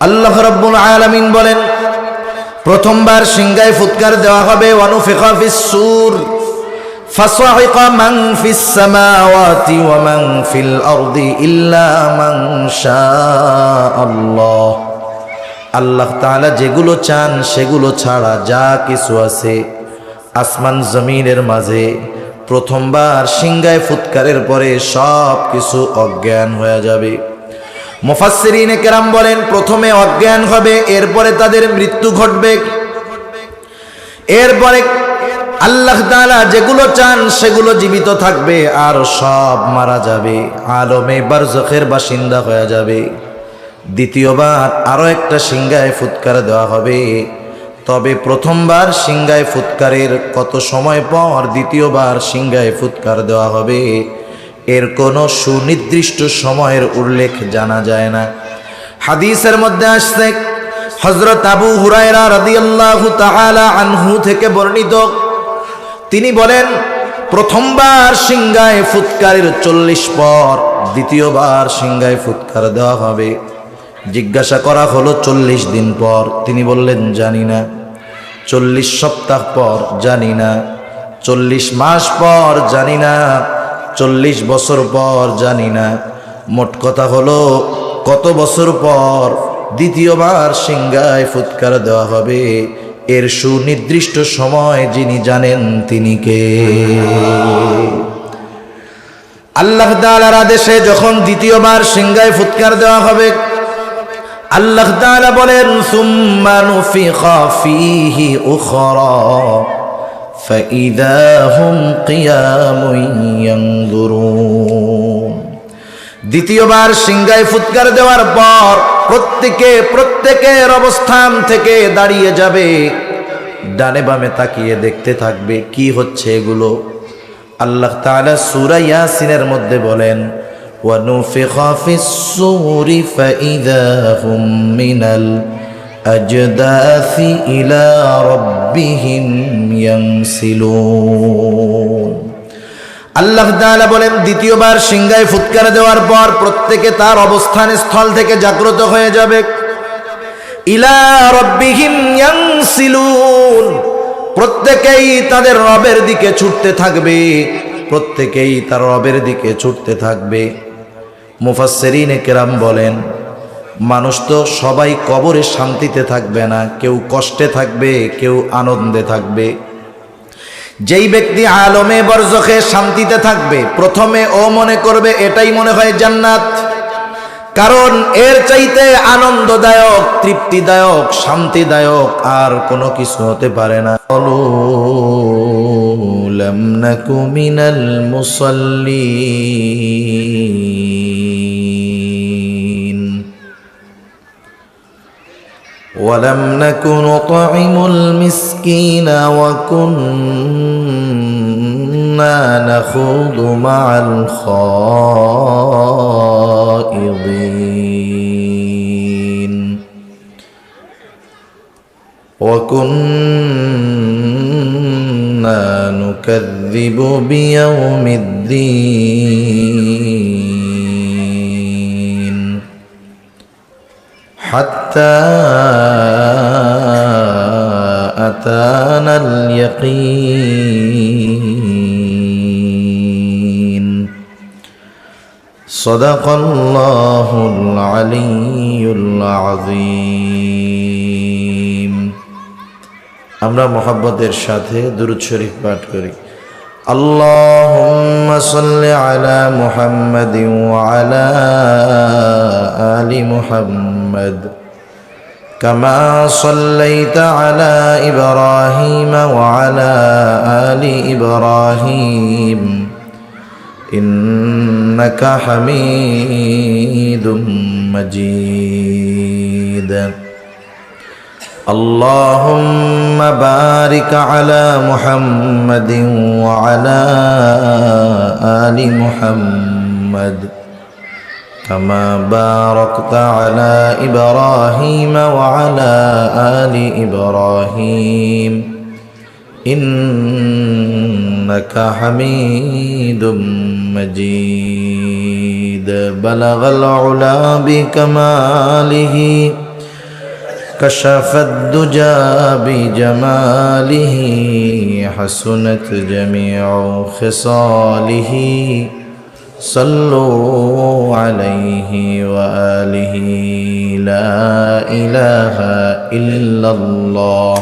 আল্লাহ রাব্বুল আলামিন বলেন, প্রথমবার সিংহায় ফুৎকার দেওয়া হবে, ওয়ানুফিখা ফিস সূর ফাসাইকা মান ফিস সামাওয়াতি ওয়া মান ফিল আরদি ইল্লা মান শাআল্লাহ। আল্লাহ তাআলা যেগুলো চান সেগুলো ছাড়া যা কিছু আছে আসমান জমিনের মাঝে, প্রথমবার সিংহায় ফুৎকারের পরে সব কিছু অজ্ঞান হয়ে যাবে। মুফাসসিরিনে কেরাম বলেন, প্রথমে অজ্ঞান হবে, এরপরে তাদের মৃত্যু ঘটবে, এরপরে আল্লাহ তাআলা যেগুলো চান সেগুলো জীবিত থাকবে, আর সব মারা যাবে, আলমে বারজাখের বাসিন্দা হয়ে যাবে। দ্বিতীয়বার আরো একটা সিংহায় ফুৎকার দেওয়া হবে, তবে প্রথমবার সিংহায় ফুৎকারের কত সময় পর দ্বিতীয়বার সিংহায় ফুৎকার দেওয়া হবে এর কোনো সুনির্দিষ্ট সময়ের উল্লেখ জানা যায় না। হাদিসের মধ্যে আসছে, হযরত আবু হুরায়রা রাদিয়াল্লাহু তাআলা আনহু থেকে বর্ণিত, তিনি বলেন, প্রথমবার সিংহায় ফুৎকারের 40 পর দ্বিতীয়বার সিংহায় ফুৎকার দেওয়া হবে। জিজ্ঞাসা করা হলো 40 দিন পর, তিনি বললেন জানি না। 40 সপ্তাহ পর জানি না। 40 মাস পর জানি না। 40 বছর পর জানি না। মোট কথা হলো কত বছর পর দ্বিতীয়বার সিংহায় ফুৎকার দেওয়া হবে এর সুনির্দিষ্ট সময় যিনি জানেন তিনি কে? আল্লাহ তাআলার আদেশে যখন দ্বিতীয়বার সিংহায় ফুৎকার দেওয়া হবে, আল্লাহ তাআলা বলেন, সুম্মা নুফিখা ফীহি উখরা ফাইযা হুম কিয়ামুন ইয়ানজুরুন। দ্বিতীয়বার সিংহায় ফুৎকার দেওয়ার পর প্রত্যেকের অবস্থান থেকে দাঁড়িয়ে যাবে, ডানে বামে তাকিয়ে দেখতে থাকবে কি হচ্ছে এগুলো। আল্লাহ তাআলা সূরা ইয়াসিনের মধ্যে বলেন, وَنُفِخَ فِي الصُّورِ فَإِذَا هُمْ مِنَ الْأَجْدَاثِ إِلَى رَبِّهِمْ يَنْسِلُونَ। আল্লাহ তাআলা বলেন, দ্বিতীয়বার সিংহায় ফুৎকার দেওয়ার পর প্রত্যেকে তার অবস্থান স্থল থেকে জাগ্রত হয়ে যাবে। ইলা রাব্বিহিম ইয়ানসিলুন, প্রত্যেকেই তাদের রবের দিকে ছুটতে থাকবে, প্রত্যেকেই তার রবের দিকে ছুটতে থাকবে। মুফাসসিরিনে কেরাম বলেন, মানুষ তো সবাই কবরে শান্তিতে থাকবে না, কেউ কষ্টে থাকবে, কেউ আনন্দে থাকবে। যেই ব্যক্তি আলমে বরজখে শান্তিতে থাকবে, প্রথমে ও মনে করবে এটাই মনে হয় জান্নাত, কারণ এর চাইতে আনন্দদায়ক, তৃপ্তিদায়ক, শান্তিদায়ক আর কোনো কিছু হতে পারে না। লাম নাকু মিনাল মুসাল্লিন ওয়া লাম নাকু নুতঈমুল মিসকিনা ওয়া কুন্না নাখুদু মা'আল খাইদিন ওয়া কুন্না নুকাযযিবু বিয়াউমিদ্দিন হাত্তা আতানাল ইয়াকিন। সাদাকাল্লাহুল আলিয়্যুল আযীম। আমরা মুহাব্বতের সাথে দুরূদ শরীফ পাঠ করি। আল্লাহুম্মা সাল্লি আলা মুহাম্মাদিন ওয়া আলা আলি মুহাম্মাদ কামা সাল্লাইতা আলা ইব্রাহিম ওয়া আলা আলি ইব্রাহিম ইন্নাকা হামিদুম মাজিদ। اللهم بارك على محمد وعلى آل محمد كما باركت على إبراهيم وعلى آل إبراهيم إنك حميد مجيد. بلغ العلا بكماله كشف الدجى بجماله حسنت جميع خصاله صلوا عليه وآله لا إله إلا الله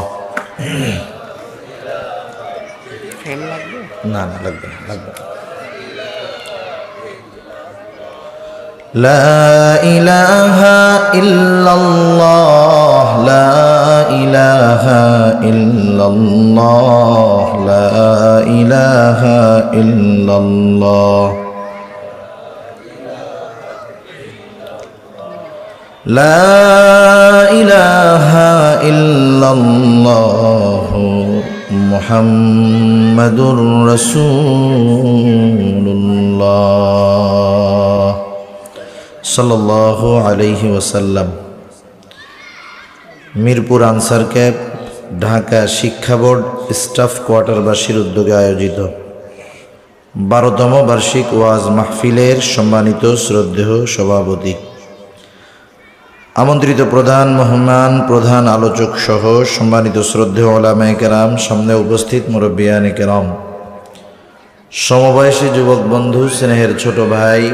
না না লাগবে লাগবে لا إله إلا الله لا إله إلا الله لا إله إلا الله لا إله إلا الله محمد رسول الله সাল্লাল্লাহু আলাইহি ওয়াসাল্লাম। মিরপুর আনসার ক্যাম্প, ঢাকা শিক্ষা বোর্ড স্টাফ কোয়ার্টারবাসীর উদ্যোগে আয়োজিত 12তম বার্ষিক ওয়াজ মাহফিলের সম্মানিত শ্রদ্ধেয় সভাপতি, আমন্ত্রিত প্রধান মেহমান, প্রধান আলোচক সহ সম্মানিত শ্রদ্ধেয় ওলামায়ে কেরাম, সামনে উপস্থিত মুরব্বিয়ানে কেরাম, সমবয়সী যুবক বন্ধু, স্নেহের ছোট ভাই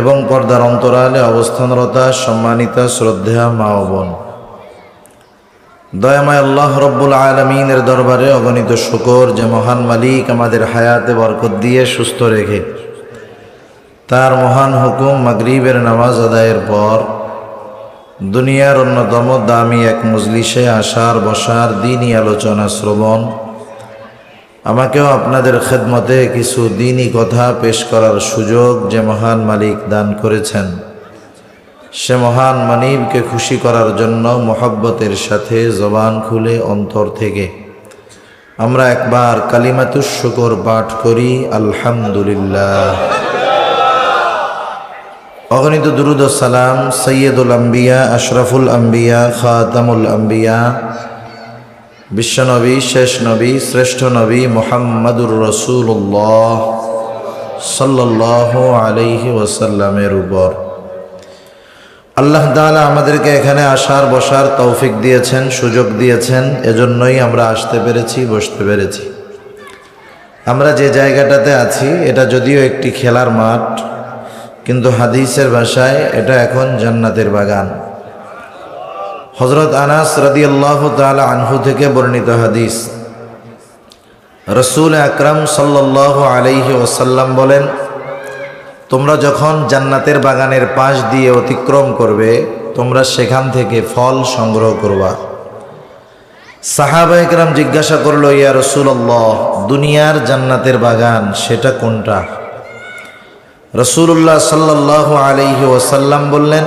এবং পর্দার অন্তরালে অবস্থানরতা সম্মানিতা শ্রদ্ধেয়া মা ও বোন, দয়াময় আল্লাহ রব্বুল আলামিনের দরবারে অগণিত শুকর যে মহান মালিক আমাদের হায়াতে বরকত দিয়ে সুস্থ রেখে তার মহান হুকুম মাগরিবের নামাজ আদায়ের পর দুনিয়ার অন্যতম দামি এক মজলিসে আসার বসার দ্বীনি আলোচনা শ্রবণ, আমাকেও আপনাদের খেদমতে কিছু দ্বীনি কথা পেশ করার সুযোগ যে মহান মালিক দান করেছেন, সে মহান মানিবকে খুশি করার জন্য মোহাব্বতের সাথে জবান খুলে অন্তর থেকে আমরা একবার কালিমাতুশ শুকর পাঠ করি আলহামদুলিল্লাহ। অগণিত দুরুদ ও সালাম সৈয়দুল আম্বিয়া, আশরাফুল আম্বিয়া, খাতামুল আম্বিয়া, বিশ্বনবী, শেষ নবী, শ্রেষ্ঠ নবী মুহাম্মাদুর রাসূলুল্লাহ সাল্লাল্লাহু আলাইহি ওয়াসাল্লামের উপর। আল্লাহ তাআলা আমাদেরকে এখানে আসার বসার তৌফিক দিয়েছেন, সুযোগ দিয়েছেন, এজন্যই আমরা আসতে পেরেছি, বসতে পেরেছি। আমরা যে জায়গাটাতে আছি এটা যদিও একটি খেলার মাঠ, কিন্তু হাদিসের ভাষায় এটা এখন জান্নাতের বাগান। হযরত আনাস রাদিয়াল্লাহু তাআলা আনহু থেকে বর্ণিত হাদিস, রাসূল আকরাম সাল্লাল্লাহু আলাইহি ওয়াসাল্লাম বলেন, তোমরা যখন জান্নাতের বাগানের পাশ দিয়ে অতিক্রম করবে তোমরা সেখান থেকে ফল সংগ্রহ করবা। সাহাবায়ে কেরাম জিজ্ঞাসা করলো, ইয়া রাসূলুল্লাহ, দুনিয়ার জান্নাতের বাগান সেটা কোনটা? রাসূলুল্লাহ সাল্লাল্লাহু আলাইহি ওয়াসাল্লাম বললেন,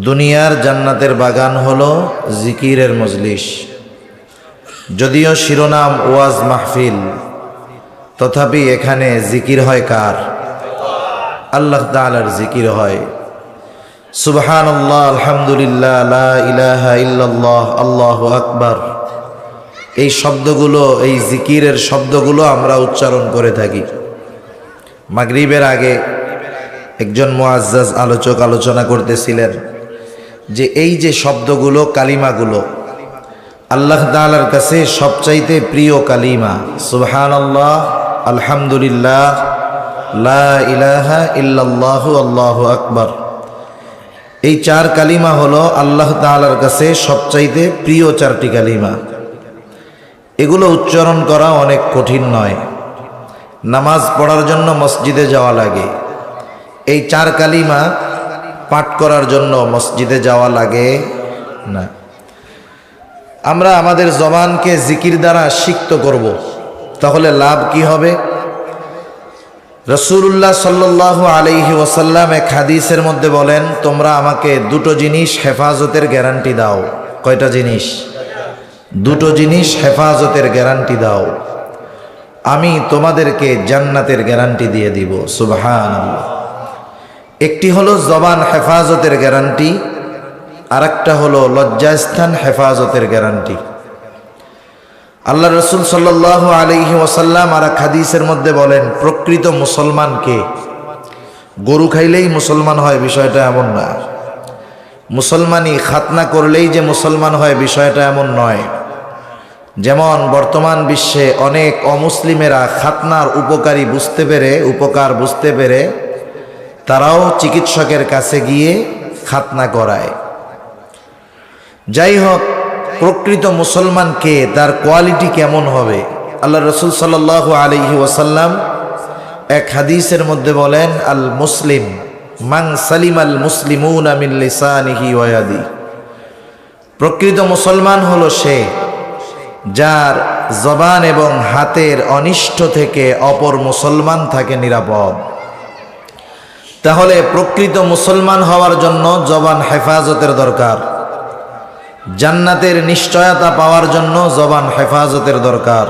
দুনিয়ার জান্নাতের বাগান হলো জিকিরের মজলিস। যদিও শিরোনাম ওয়াজ মাহফিল, তথাপি এখানে জিকির হয় কার? আল্লাহ তাআলার জিকির হয়। সুবহানাল্লাহ, আলহামদুলিল্লাহ, লা ইলাহা ইল্লাল্লাহ, আল্লাহু আকবার, এই শব্দগুলো, এই জিকিরের শব্দগুলো আমরা উচ্চারণ করে থাকি। মাগরিবের আগে একজন মুআজ্জাজ আলোচক আলোচনা করতেছিলেন যে এই যে শব্দগুলো, কালিমাগুলো আল্লাহ তাআলার কাছে সবচাইতে প্রিয় কালিমা। সুবহানাল্লাহ, আলহামদুলিল্লাহ, লা ইলাহা ইল্লাল্লাহু, আল্লাহু আকবার, এই চার কালিমা হলো আল্লাহ তাআলার কাছে সবচাইতে প্রিয় চারটি কালিমা। এগুলো উচ্চারণ করা অনেক কঠিন নয়। নামাজ পড়ার জন্য মসজিদে যাওয়া লাগে, এই চার কালিমা পাঠ করার জন্য মসজিদে যাওয়া লাগে না। আমরা আমাদের জবানকে জিকির দ্বারা সিক্ত করব, তাহলে লাভ কি হবে? রাসূলুল্লাহ সাল্লাল্লাহু আলাইহি ওয়াসাল্লাম এক হাদিসের মধ্যে বলেন, তোমরা আমাকে দুটো জিনিস হেফাজতের গ্যারান্টি দাও। কয়টা জিনিস? দুটো জিনিস হেফাজতের গ্যারান্টি দাও, আমি তোমাদেরকে জান্নাতের গ্যারান্টি দিয়ে দিব। সুবহানাল্লাহ। একটি হলো জবান হেফাজতের গ্যারান্টি, আরেকটা হলো লজ্জাস্থান হেফাজতের গ্যারান্টি। আল্লাহ রসুল সাল্লাল্লাহু আলাইহি ওয়াসাল্লাম আর এক হাদিসের মধ্যে বলেন, প্রকৃত মুসলমানকে, গরু খাইলেই মুসলমান হয় বিষয়টা এমন না। মুসলমানই খাতনা করলেই যে মুসলমান হয় বিষয়টা এমন নয়। যেমন বর্তমান বিশ্বে অনেক অমুসলিমেরা খাতনার উপকার বুঝতে পেরে তারাও চিকিৎসকের কাছে গিয়ে খাতনা করায়। যাই হোক, প্রকৃত মুসলমানকে তার কোয়ালিটি কেমন হবে? আল্লাহ রসুল সাল্লাল্লাহু আলাইহি ওয়াসাল্লাম এক হাদিসের মধ্যে বলেন, আল মুসলিম মান সালিম আল মুসলিমুনা মিন লিসানিহি ওয়া ইয়াদিহি। প্রকৃত মুসলমান হলো সে যার জবান এবং হাতের অনিষ্ট থেকে অপর মুসলমান থাকে নিরাপদ। তাহলে প্রকৃত মুসলমান হওয়ার জন্য জবান হেফাজতের দরকার। জান্নাতের নিশ্চয়তা পাওয়ার জন্য জবান হেফাজতের দরকার।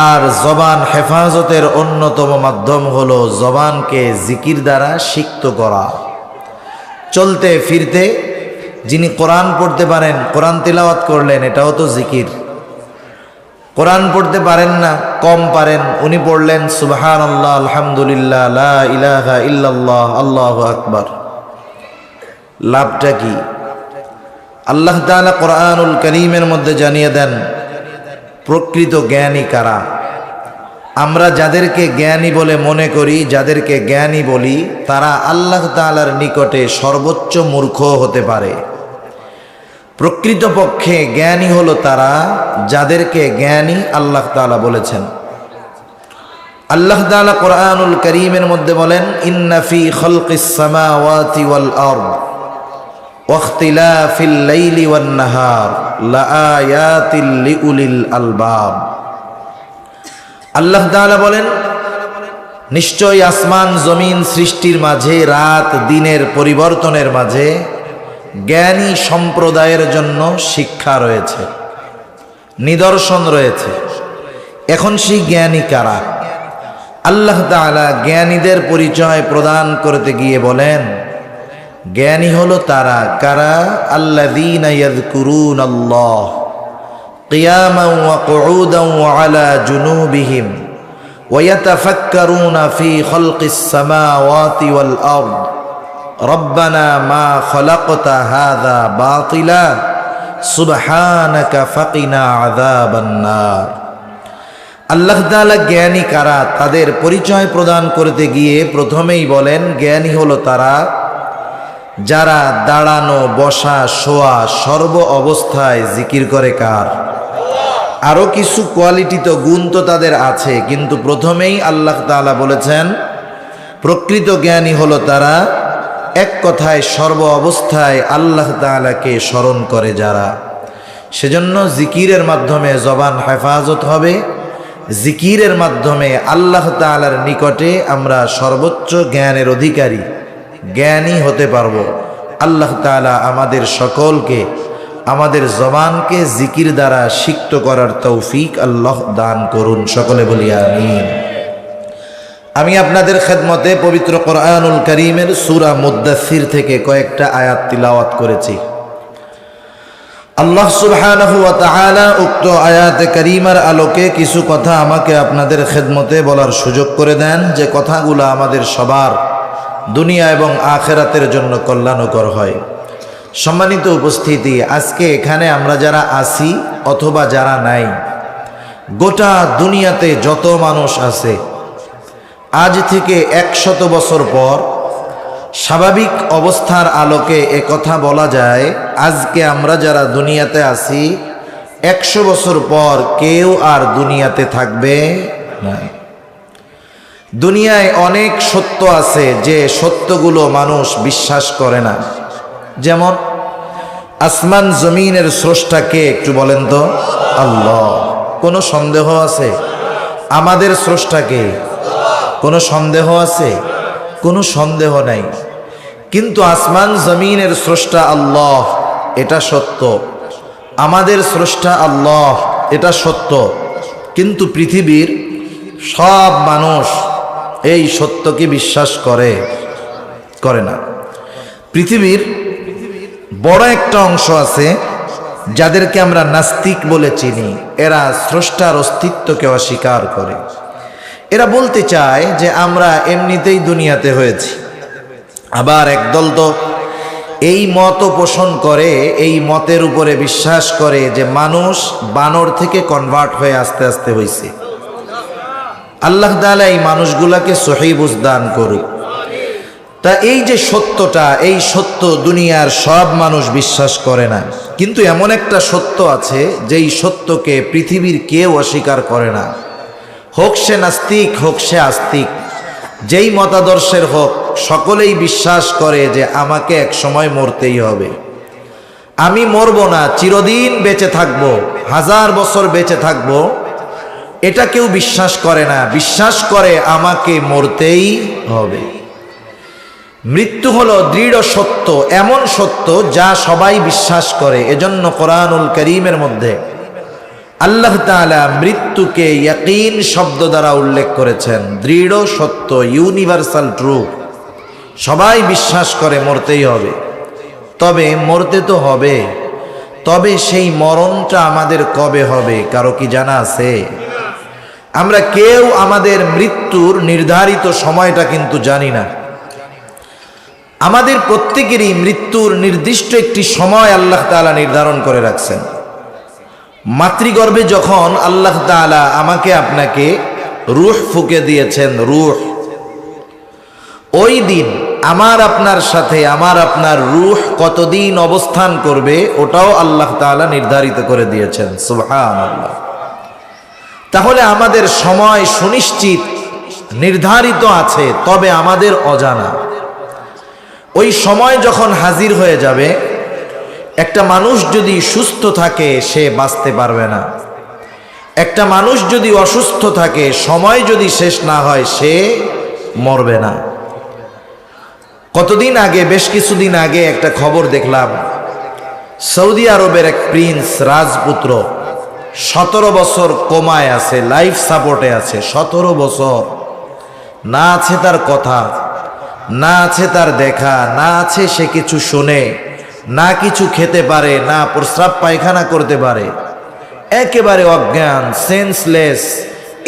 আর জবান হেফাজতের অন্যতম মাধ্যম হলো জবানকে জিকির দ্বারা সিক্ত করা। চলতে ফিরতে যিনি কোরআন পড়তে পারেন, কোরআন তিলাওয়াত করলেন, এটাও তো জিকির। কোরআন পড়তে পারেন না, কম পারেন, উনি পড়লেন সুবহানাল্লাহ, আলহামদুলিল্লাহ, লা ইলাহা ইল্লাল্লাহ, আল্লাহু আকবার। লাভটা কি? আল্লাহ তাআলা কোরআনুল কারীমের মধ্যে জানিয়ে দেন প্রকৃত জ্ঞানী কারা। আমরা যাদেরকে জ্ঞানী বলে মনে করি, যাদেরকে জ্ঞানী বলি, তারা আল্লাহ তাআলার নিকটে সর্বোচ্চ মূর্খ হতে পারে। প্রকৃতপক্ষে জ্ঞানী হলো তারা যাদেরকে জ্ঞানী আল্লাহ তাআলা বলেছেন। আল্লাহ তাআলা কোরআনুল কারীমের মধ্যে বলেন, ইন্না ফি খালকিস সামাওয়াতি ওয়াল আরদ ওয়াখতিলাফিল লাইলি ওয়ান নাহার লাআয়াতিল লিউলিল আলবাব। আল্লাহ তাআলা বলেন, নিশ্চয় আসমান জমিন সৃষ্টির মাঝে, রাত দিনের পরিবর্তনের মাঝে জ্ঞানী সম্প্রদায়ের জন্য শিক্ষা রয়েছে, নিদর্শন রয়েছে। এখন সেই জ্ঞানী কারা? আল্লাহ তাআলা জ্ঞানীদের পরিচয় প্রদান করতে গিয়ে বলেন, জ্ঞানী হলো তারা কারা, আল্লাযীনা ইয়াযকুরুনাল্লাহ কিয়ামান ওয়া কুউদান ওয়া আলা জুনুবিহিম ওয়া ইয়াতাফাক্কারুনা ফি খালকিস সামাওয়াতি ওয়াল আরদ রব্বানা মা খালাকতা হাযা বাতিলা সুবহানাকা ফাকিনা আযাবান নার। আল্লাহ তাআলা জ্ঞানী কারা তাদের পরিচয় প্রদান করতে গিয়ে প্রথমেই বলেন, জ্ঞানী হলো তারা যারা দাঁড়ানো, বসা, শোয়া সর্ব অবস্থায় জিকির করে কার? আরো কিছু কোয়ালিটি তো, গুণ তো তাদের আছে, কিন্তু প্রথমেই আল্লাহ তাআলা বলেছেন প্রকৃত জ্ঞানী হলো তারা এক কথায় সর্ব অবস্থায় আল্লাহ তাআলাকে স্মরণ করে যারা। সেজন্য জিকিরের মাধ্যমে জবান হেফাজত হবে, জিকিরের মাধ্যমে আল্লাহ তাআলার নিকটে আমরা সর্বোচ্চ জ্ঞানের অধিকারী, জ্ঞানী হতে পারব। আল্লাহ তাআলা আমাদের সকলকে, আমাদের জবানকে জিকির দ্বারা সিক্ত করার তৌফিক আল্লাহ দান করুন। সকলে বলি আমিন। আমি আপনাদের খেদমতে পবিত্র কোরআনুল কারীমের সূরা মুদ্দাসসির থেকে কয়েকটা আয়াত তিলাওয়াত করেছি। আল্লাহ সুবহানাহু ওয়া তাআলা উক্ত আয়াতে কারীমার আলোকে কিছু কথা আমাকে আপনাদের খেদমতে বলার সুযোগ করে দেন, যে কথাগুলো আমাদের সবার দুনিয়া এবং আখিরাতের জন্য কল্যাণকর হয়। সম্মানিত উপস্থিতি, আজকে এখানে আমরা যারা আছি অথবা যারা নাই, গোটা দুনিয়াতে যত মানুষ আছে, আজ থেকে 100 বছর পর স্বাভাবিক অবস্থার আলোকে কথা বলা যায়, আজকে আমরা যারা দুনিয়াতে আছি 100 বছর পর কেউ আর দুনিয়াতে থাকবে না। দুনিয়ায় অনেক সত্য আছে যে সত্যগুলো মানুষ বিশ্বাস করে না। যেমন আসমান জমিনের স্রষ্টা কে? একটু বলেন তো। আল্লাহ। কোনো সন্দেহ আছে? আমাদের স্রষ্টা কে? কোনো সন্দেহ আছে? কোনো সন্দেহ নাই। কিন্তু আসমান জমিনের স্রষ্টা আল্লাহ, এটা সত্য। আমাদের স্রষ্টা আল্লাহ, এটা সত্য। কিন্তু পৃথিবীর সব মানুষ এই সত্যকে বিশ্বাস করে না। পৃথিবীর বড় একটা অংশ আছে যাদেরকে আমরা নাস্তিক বলে চিনি। এরা স্রষ্টার অস্তিত্বকে অস্বীকার করে। এরা বলতে চায় যে আমরা এমনিতেই দুনিয়াতে হয়েছি। আবার একদল তো এই মত পোষণ করে, এই মতের উপরে বিশ্বাস করে যে মানুষ বানর থেকে কনভার্ট হয়ে আস্তে আস্তে হয়েছে। আল্লাহ তাআলা এই মানুষগুলাকে সহিহ বুঝ দান করুক। তা এই যে সত্যটা, এই সত্য দুনিয়ার সব মানুষ বিশ্বাস করে না, কিন্তু এমন একটা সত্য আছে যেই সত্যকে পৃথিবীর কেউ অস্বীকার করে না। হোক সে নাস্তিক, হোক সে আস্তিক, যেই মতাদর্শের হোক, সকলেই বিশ্বাস করে যে আমাকে এক সময় মরতেই হবে। আমি মরব না, চিরদিন বেঁচে থাকব, 1000 বছর বেঁচে থাকব, এটা কেউ বিশ্বাস করে না। বিশ্বাস করে আমাকে মরতেই হবে। মৃত্যু হলো দৃঢ় সত্য, এমন সত্য যা সবাই বিশ্বাস করে। এজন্য কোরআনুল কারীমের মধ্যে আল্লাহ তাআলা মৃত্যুকে ইয়াকিন শব্দ দ্বারা উল্লেখ করেছেন। দৃঢ় সত্য, ইউনিভার্সাল ট্রুথ, সবাই বিশ্বাস করে মরতেই হবে। তবে মরতে তো হবে, তবে সেই মরণটা আমাদের কবে হবে কারো কি জানা আছে? আমরা কেউ আমাদের মৃত্যুর নির্ধারিত সময়টা কিন্তু জানি না। আমাদের প্রত্যেকেরই মৃত্যুর নির্দিষ্ট একটি সময় আল্লাহ তাআলা নির্ধারণ করে রাখছেন। মাতৃগর্ভে যখন আল্লাহ তাআলা আমাকে আপনাকে রূহ ফুঁকে দিয়েছেন, রূহ, ওই দিন আমার আপনার সাথে আমার আপনার রূহ কতদিন অবস্থান করবে ওটাও আল্লাহ তাআলা নির্ধারিত করে দিয়েছেন। সুবহানাল্লাহ। তাহলে আমাদের সময় সুনিশ্চিত নির্ধারিত আছে, তবে আমাদের অজানা। ওই সময় যখন হাজির হয়ে যাবে, একটা মানুষ যদি সুস্থ থাকে সে বাঁচতে পারবে না। একটা মানুষ যদি অসুস্থ থাকে, সময় যদি শেষ না হয়, সে মরবে না। কতদিন আগে, বেশ কিছুদিন আগে একটা খবর দেখলাম, সৌদি আরবের এক প্রিন্স, রাজপুত্র, 17 বছর কোমায় আছে, লাইফ সাপোর্টে আছে। 17 বছর, না আছে তার কথা, না আছে তার দেখা, না আছে সে কিছু শোনে, না কিছু খেতে পারে, না প্রস্রাব পায়খানা করতে পারে, একেবারে অজ্ঞান, সেন্সলেস।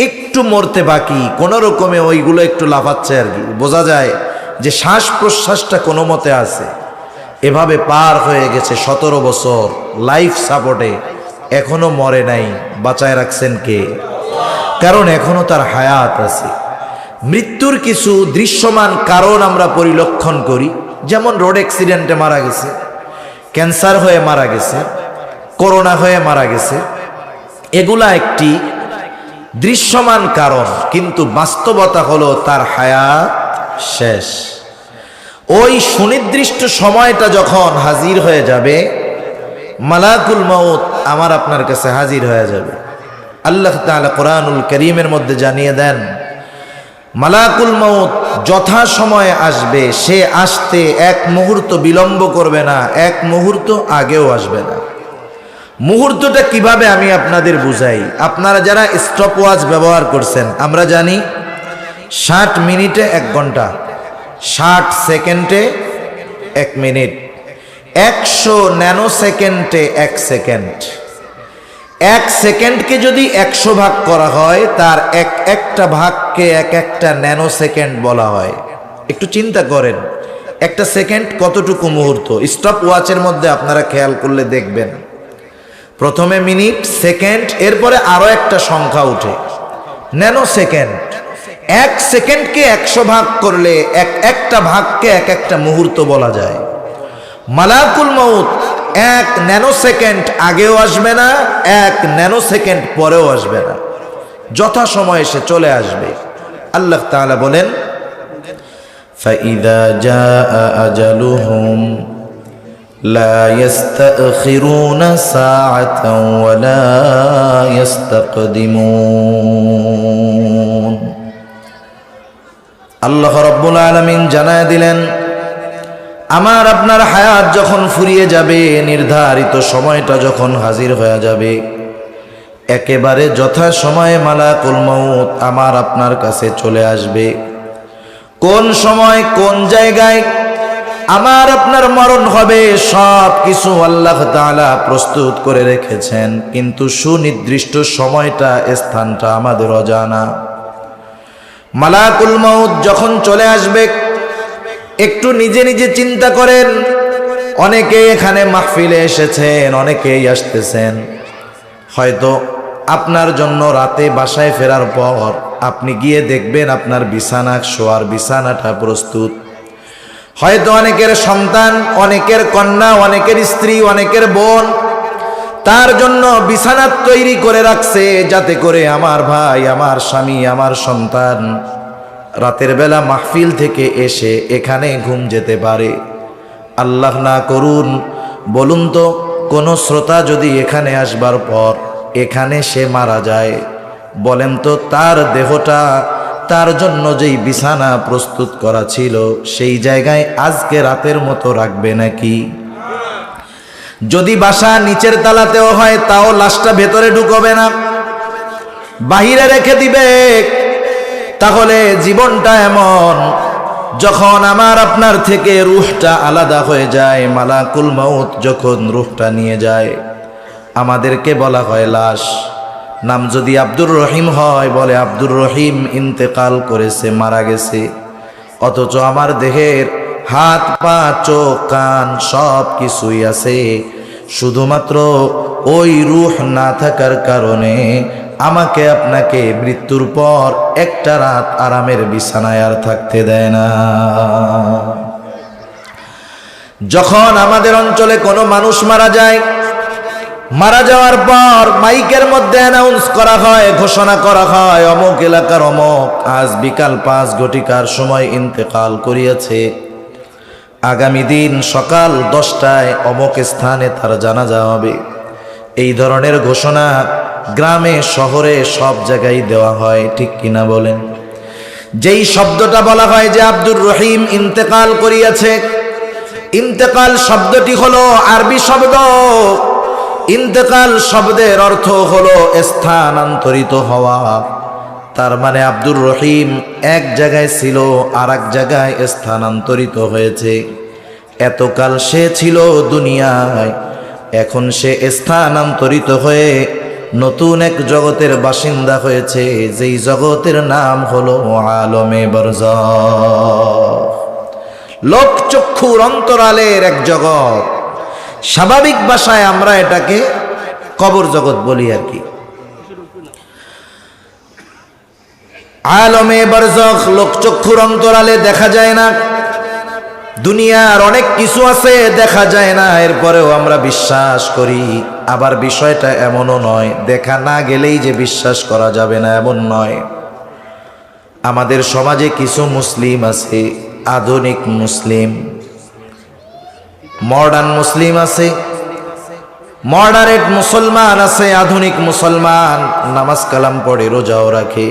একটু মরতে বাকি, কোনো রকমে ওইগুলো একটু লাফাচ্ছে আর কি, বোঝা যায় যে শ্বাস প্রশ্বাসটা কোনো মতে আছে। এভাবে পার হয়ে গেছে 17 বছর লাইফ সাপোর্টে, এখনো মরে নাই। বাঁচায় রাখছেন কে? কারণ এখনো তার হায়াত আছে। মৃত্যুর কিছু দৃশ্যমান কারণ আমরা পরিলক্ষণ করি, যেমন রোড অ্যাক্সিডেন্টে মারা গেছে, ক্যান্সার হয়ে মারা গেছে, করোনা হয়ে মারা গেছে। এগুলা একটি দৃশ্যমান কারণ, কিন্তু বাস্তবতা হলো তার হায়াত শেষ। ওই সুনির্দিষ্ট সময়টা যখন হাজির হয়ে যাবে, মালাকুল মউত আমার আপনার কাছে হাজির হয়ে যাবে। আল্লাহ তাআলা কোরআনুল কারীমের মধ্যে জানিয়ে দেন, মালাকুল মউত যথা সময়ে আসবে, সে আসতে এক মুহূর্ত বিলম্ব করবে না, এক মুহূর্ত আগেও আসবে না। মুহূর্তটা কিভাবে আমি আপনাদের বুঝাই। আপনারা যারা স্টপ ওয়াচ ব্যবহার করছেন, আমরা জানি 60 মিনিটে 1 ঘন্টা, 60 সেকেন্ডে 1 মিনিট, 100 ন্যানো সেকেন্ডে 1 সেকেন্ড। 1 সেকেন্ডকে যদি 100 ভাগ করা হয়, তার একটা ভাগকে একটা ন্যানো সেকেন্ড বলা হয়। একটু চিন্তা করেন, একটা সেকেন্ড কতটুকু মুহূর্ত। স্টপ ওয়াচের মধ্যে আপনারা খেয়াল করলে দেখবেন, প্রথমে মিনিট, সেকেন্ড, এরপরে আরো একটা সংখ্যা উঠে, ন্যানো সেকেন্ড। 1 সেকেন্ডকে 100 ভাগ করলে একটা ভাগকে একটা মুহূর্ত বলা যায়। মালাকুল মউত 1 ন্যানো সেকেন্ড আগেও আসবে না, 1 ন্যানো সেকেন্ড পরেও আসবে না, যথা সময়ে সে চলে আসবে। আল্লাহ তাআলা বলেন, ফাইদা জাআ আজালুহুম লা ইস্তাখিরুনা সাআতান ওয়া লা ইস্তাকদিমুন। আল্লাহ রাব্বুল আলামিন জানায় দিলেন, আমার আপনার হায়াত যখন ফুরিয়ে যাবে, নির্ধারিত সময়টা যখন হাজির হয়ে যাবে, একেবারে যথা সময়ে মালাকুল মউত আমার আপনার কাছে চলে আসবে। কোন সময়, কোন জায়গায় আমার আপনার মরণ হবে, সব কিছু আল্লাহ তাআলা প্রস্তুত করে রেখেছেন, কিন্তু সুনির্দিষ্ট সময়টা, স্থানটা আমাদের অজানা। মালাকুল মউত যখন চলে আসবে, একটু নিজে নিজে চিন্তা করেন, অনেকেই এখানে মাহফিলে এসেছেন, অনেকেই আসতেছেন। হয়তো আপনার জন্য রাতে বাসায় ফেরার পর আপনি গিয়ে দেখবেন আপনার বিছানা, শোয়ার বিছানাটা প্রস্তুত। হয়তো অনেকের সন্তান, অনেকের কন্যা, অনেকের স্ত্রী, অনেকের বোন তার জন্য বিছানা তৈরি করে রাখছে, যাতে করে আমার ভাই, আমার স্বামী, আমার সন্তান রাতের বেলা মাহফিল থেকে এসে এখানে ঘুম যেতে পারে। আল্লাহ না করুন, বলুন তো কোন শ্রোতা যদি এখানে আসবার পর এখানে সে মারা যায়, বলেন তো তার দেহটা, তার জন্য যেই বিছানা প্রস্তুত করা ছিল সেই জায়গায় আজকে রাতের মতো রাখবে নাকি? যদি বাসা নিচের তালাতেও হয় তাও লাশটা ভেতরে ঢুকবে না, বাহিরে রেখে দিবে। তাহলে জীবনটা এমন, যখন আমার আপনার থেকে রূহটা আলাদা হয়ে যায়, মালাকুল মউত যখন রূহটা নিয়ে যায়, আমাদেরকে বলা হয় লাশ। নাম যদি আব্দুর রহিম হয়, বলে আব্দুর রহিম ইন্তেকাল করেছে, মারা গেছে। অথচ আমার দেহের হাত, পা, চোখ, কান সব কিছুই আছে, শুধুমাত্র ওই রূহ না থাকার কারণে আমাকে আপনাকে মৃত্যুর পর একটা রাত আরামের বিছানায় আর থাকতে দেয় না। যখন আমাদের অঞ্চলে কোনো মানুষ মারা যায়, মারা যাওয়ার পর মাইকের মধ্যে অ্যানাউন্স করা হয়, ঘোষণা করা হয়, অমুক এলাকার অমুক আজ বিকাল 5 ঘটিকার সময় ইন্তেকাল করিয়াছে, আগামী দিন সকাল 10টায় অমুক স্থানে তার জানাজা হবে। এই ধরনের ঘোষণা গ্রামে শহরে সব জায়গায় দেওয়া হয়, ঠিক কিনা বলেন? যেই শব্দটা বলা হয় যে আব্দুর রহিম ইন্তেকাল করিয়াছে, ইন্তেকাল শব্দটি হলো আরবি শব্দ। ইন্তেকাল শব্দের অর্থ হলো স্থানান্তরিত হওয়া। তার মানে আব্দুর রহিম এক জায়গায় ছিল, আর এক জায়গায় স্থানান্তরিত হয়েছে। এতকাল সে ছিল দুনিয়ায়, এখন সে স্থানান্তরিত হয়ে নতুন এক জগতের বাসিন্দা হয়েছে, যেই জগতের নাম হলো আলমে বারজাখ, লোকচক্ষুর অন্তরালের এক জগৎ। স্বাভাবিক ভাষায় আমরা এটাকে কবর জগৎ বলি আর কি। আলমে বারজাখ, লোকচক্ষুর অন্তরালে দেখা যায় না। দুনিয়ার অনেক কিছু আছে দেখা যায় না, এরপরেও আমরা বিশ্বাস করি। আবার বিষয়টা এমনও নয় দেখা না গেলেই যে বিশ্বাস করা যাবে না, এমন নয়। আমাদের সমাজে কিছু মুসলিম আছে, আধুনিক মুসলিম, মডার্ন মুসলিম আছে, মডারেট মুসলমান আছে, আধুনিক মুসলমান, নামাজ কালাম পড়ে, রোজাও রাখে।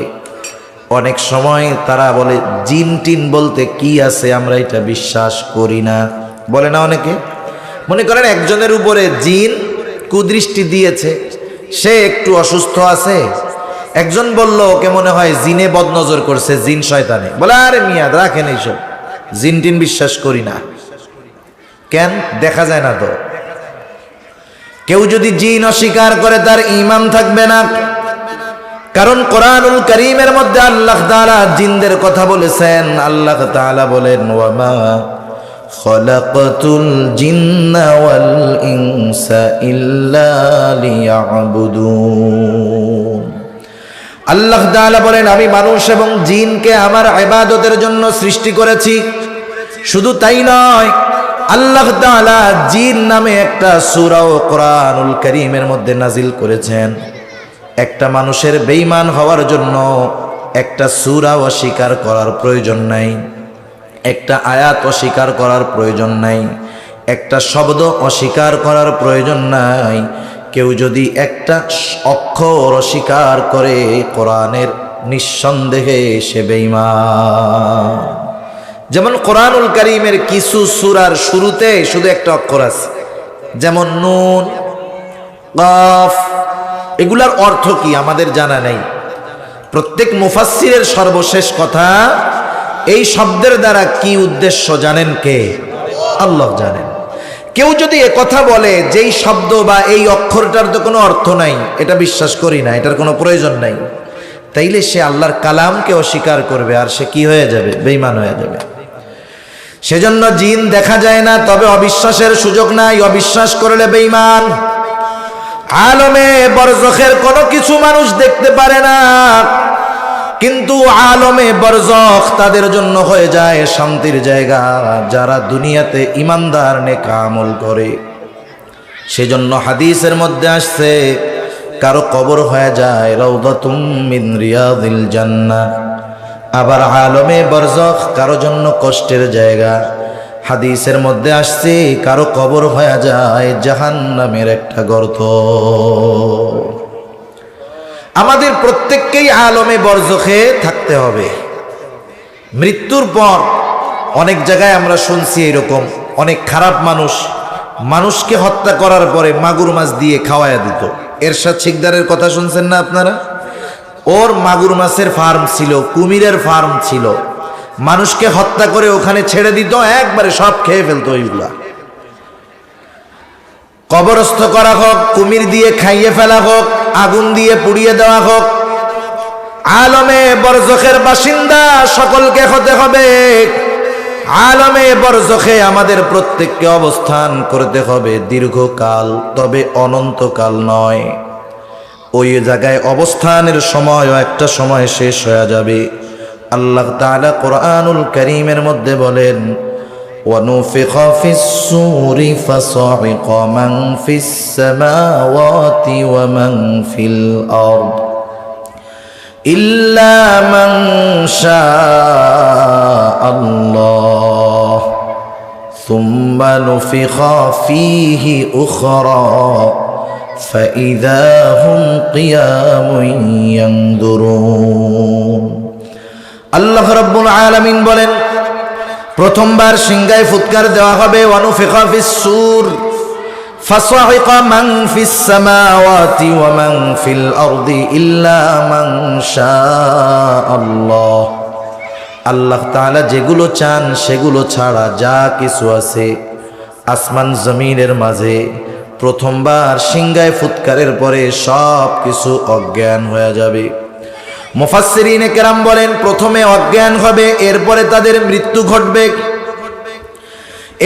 অনেক সময় তারা বলে জিন টিন বলতে কি আছে, আমরা এটা বিশ্বাস করি না, বলে না অনেকে। মনে করেন একজনের উপরে জিন কুদৃষ্টি দিয়েছে, সে একটু অসুস্থ আছে, একজন বলল ওকে মনে হয় জিনে বদনজর করছে, জিন শয়তানে, বলে আরে মিয়া রাখেন এইসব, জিন টিন বিশ্বাস করি না। কেন? দেখা যায় না তো। কেউ যদি জিন অস্বীকার করে তার ঈমান থাকবে না, কারণ কোরআনুল কারীমের মধ্যে আল্লাহ তাআলা জিনদের কথা বলেছেন। আল্লাহ তাআলা বলেন ওয়ামা খলাকাতুল জিন্না ওয়াল ইনসা ইল্লা লিয়াবুদুন। আল্লাহ তাআলা বলেন আমি মানুষ এবং জিনকে আমার ইবাদতের জন্য সৃষ্টি করেছি। শুধু তাই নয়, আল্লাহ তাআলা জিন নামে একটা সূরা ও কোরআনুল কারীমের মধ্যে নাজিল করেছেন। একটা মানুষের বেঈমান হওয়ার জন্য একটা সূরা অস্বীকার করার প্রয়োজন নাই, একটা আয়াত অস্বীকার করার প্রয়োজন নাই, একটা শব্দ অস্বীকার করার প্রয়োজন নাই। কেউ যদি একটা অক্ষর অস্বীকার করে কোরআনের, নিঃসন্দেহে সে বেঈমান। যেমন কোরআনুল কারীমের কিছু সূরার শুরুতে শুধু একটা অক্ষর আছে, যেমন নুন, কাফ, এগুলার অর্থ কি আমাদের জানা নেই। প্রত্যেক মুফাসসিরের সর্বশেষ কথা, এই শব্দের দ্বারা কি উদ্দেশ্য জানেন কে? আল্লাহ জানেন। কেউ যদি এ কথা বলে যেই শব্দ বা এই অক্ষরটার তো কোনো অর্থ নাই, এটা বিশ্বাস করি না, এটার কোনো প্রয়োজন নাই, তাইলে সে আল্লাহর কালামকে অস্বীকার করবে, আর সে কি হয়ে যাবে? বেঈমান হয়ে যাবে। সেজন্য জিন দেখা যায় না, তবে অবিশ্বাসের সুযোগ নাই, অবিশ্বাস করলে বেঈমান। আলমে বরজখের কোনো কিছু মানুষ দেখতে পারে না, কিন্তু আলমে বরজখ তাদের জন্য হয়ে যায় শান্তির জায়গা, যারা দুনিয়াতে ইমানদার নেক আমল করে। সেজন্য হাদিসের মধ্যে আসছে কারো কবর হয়ে যায় রাউদাতুম মিন রিয়াদিল জান্নাহ, আবার আলমে বরজখ কারো জন্য কষ্টের জায়গা। হাদিসের মধ্যে আসছে কারো কবর হয়ে যায় জাহান্নামের একটা গর্ত। আমাদের প্রত্যেককেই আলমে বরজখে থাকতে হবে। মৃত্যুর পর অনেক জায়গায় আমরা শুনছি এরকম অনেক খারাপ মানুষ মানুষকে হত্যা করার পরে মাগুর মাছ দিয়ে খাওয়ায়া দিত। এরশাদ শিকদারের কথা শুনছেন না আপনারা? ওর মাগুর মাছের ফার্ম ছিল, কুমিরের ফার্ম ছিল, মানুষকে হত্যা করে ওখানে ছেড়ে দিত, একবারে সব খেয়ে ফেলতো। ওইগুলা কবরস্থ করা হোক, কুমির দিয়ে খাইয়ে ফেলা হোক, আগুন দিয়ে পুড়িয়ে দেওয়া হোক, আলমে বরজখের বাসিন্দা সকলকে হতে হবে। আলমে বরজখে আমাদের প্রত্যেককে অবস্থান করতে হবে দীর্ঘকাল, তবে অনন্তকাল নয়। ওই জায়গায় অবস্থানের সময়ও একটা সময় শেষ হয়ে যাবে। আল্লাহ তাআলা কোরআনুল কারীমের মধ্যে বলেন, وَنُفِخَ فِي الصُّورِ فَصَعِقَ مَنْ فِي السَّمَاوَاتِ وَمَنْ فِي الْأَرْضِ إِلَّا مَنْ شَاءَ اللَّهُ ثُمَّ نُفِخَ فِيهِ أُخْرَى فَإِذَا هُمْ قِيَامٌ يَنْظُرُونَ। আল্লাহ রাব্বুল আলামিন বলেন, প্রথমবার সিংহায় ফুৎকার দেওয়া হবে, ওয়ানুফিখা ফিস-সূর ফাসাইকা মান ফিস সামাওয়াতি ওয়া মান ফিল আরদি ইল্লা মান শাআল্লাহ। আল্লাহ তাআলা যেগুলো চান সেগুলো ছাড়া যা কিছু আছে আসমান জমিনের মাঝে, প্রথমবার সিংহায় ফুৎকারের পরে সব কিছু অজ্ঞান হয়ে যাবে। মুফাসসিরিনে কেরাম বলেন, প্রথমে অজ্ঞান হবে, এরপরে তাদের মৃত্যু ঘটবে,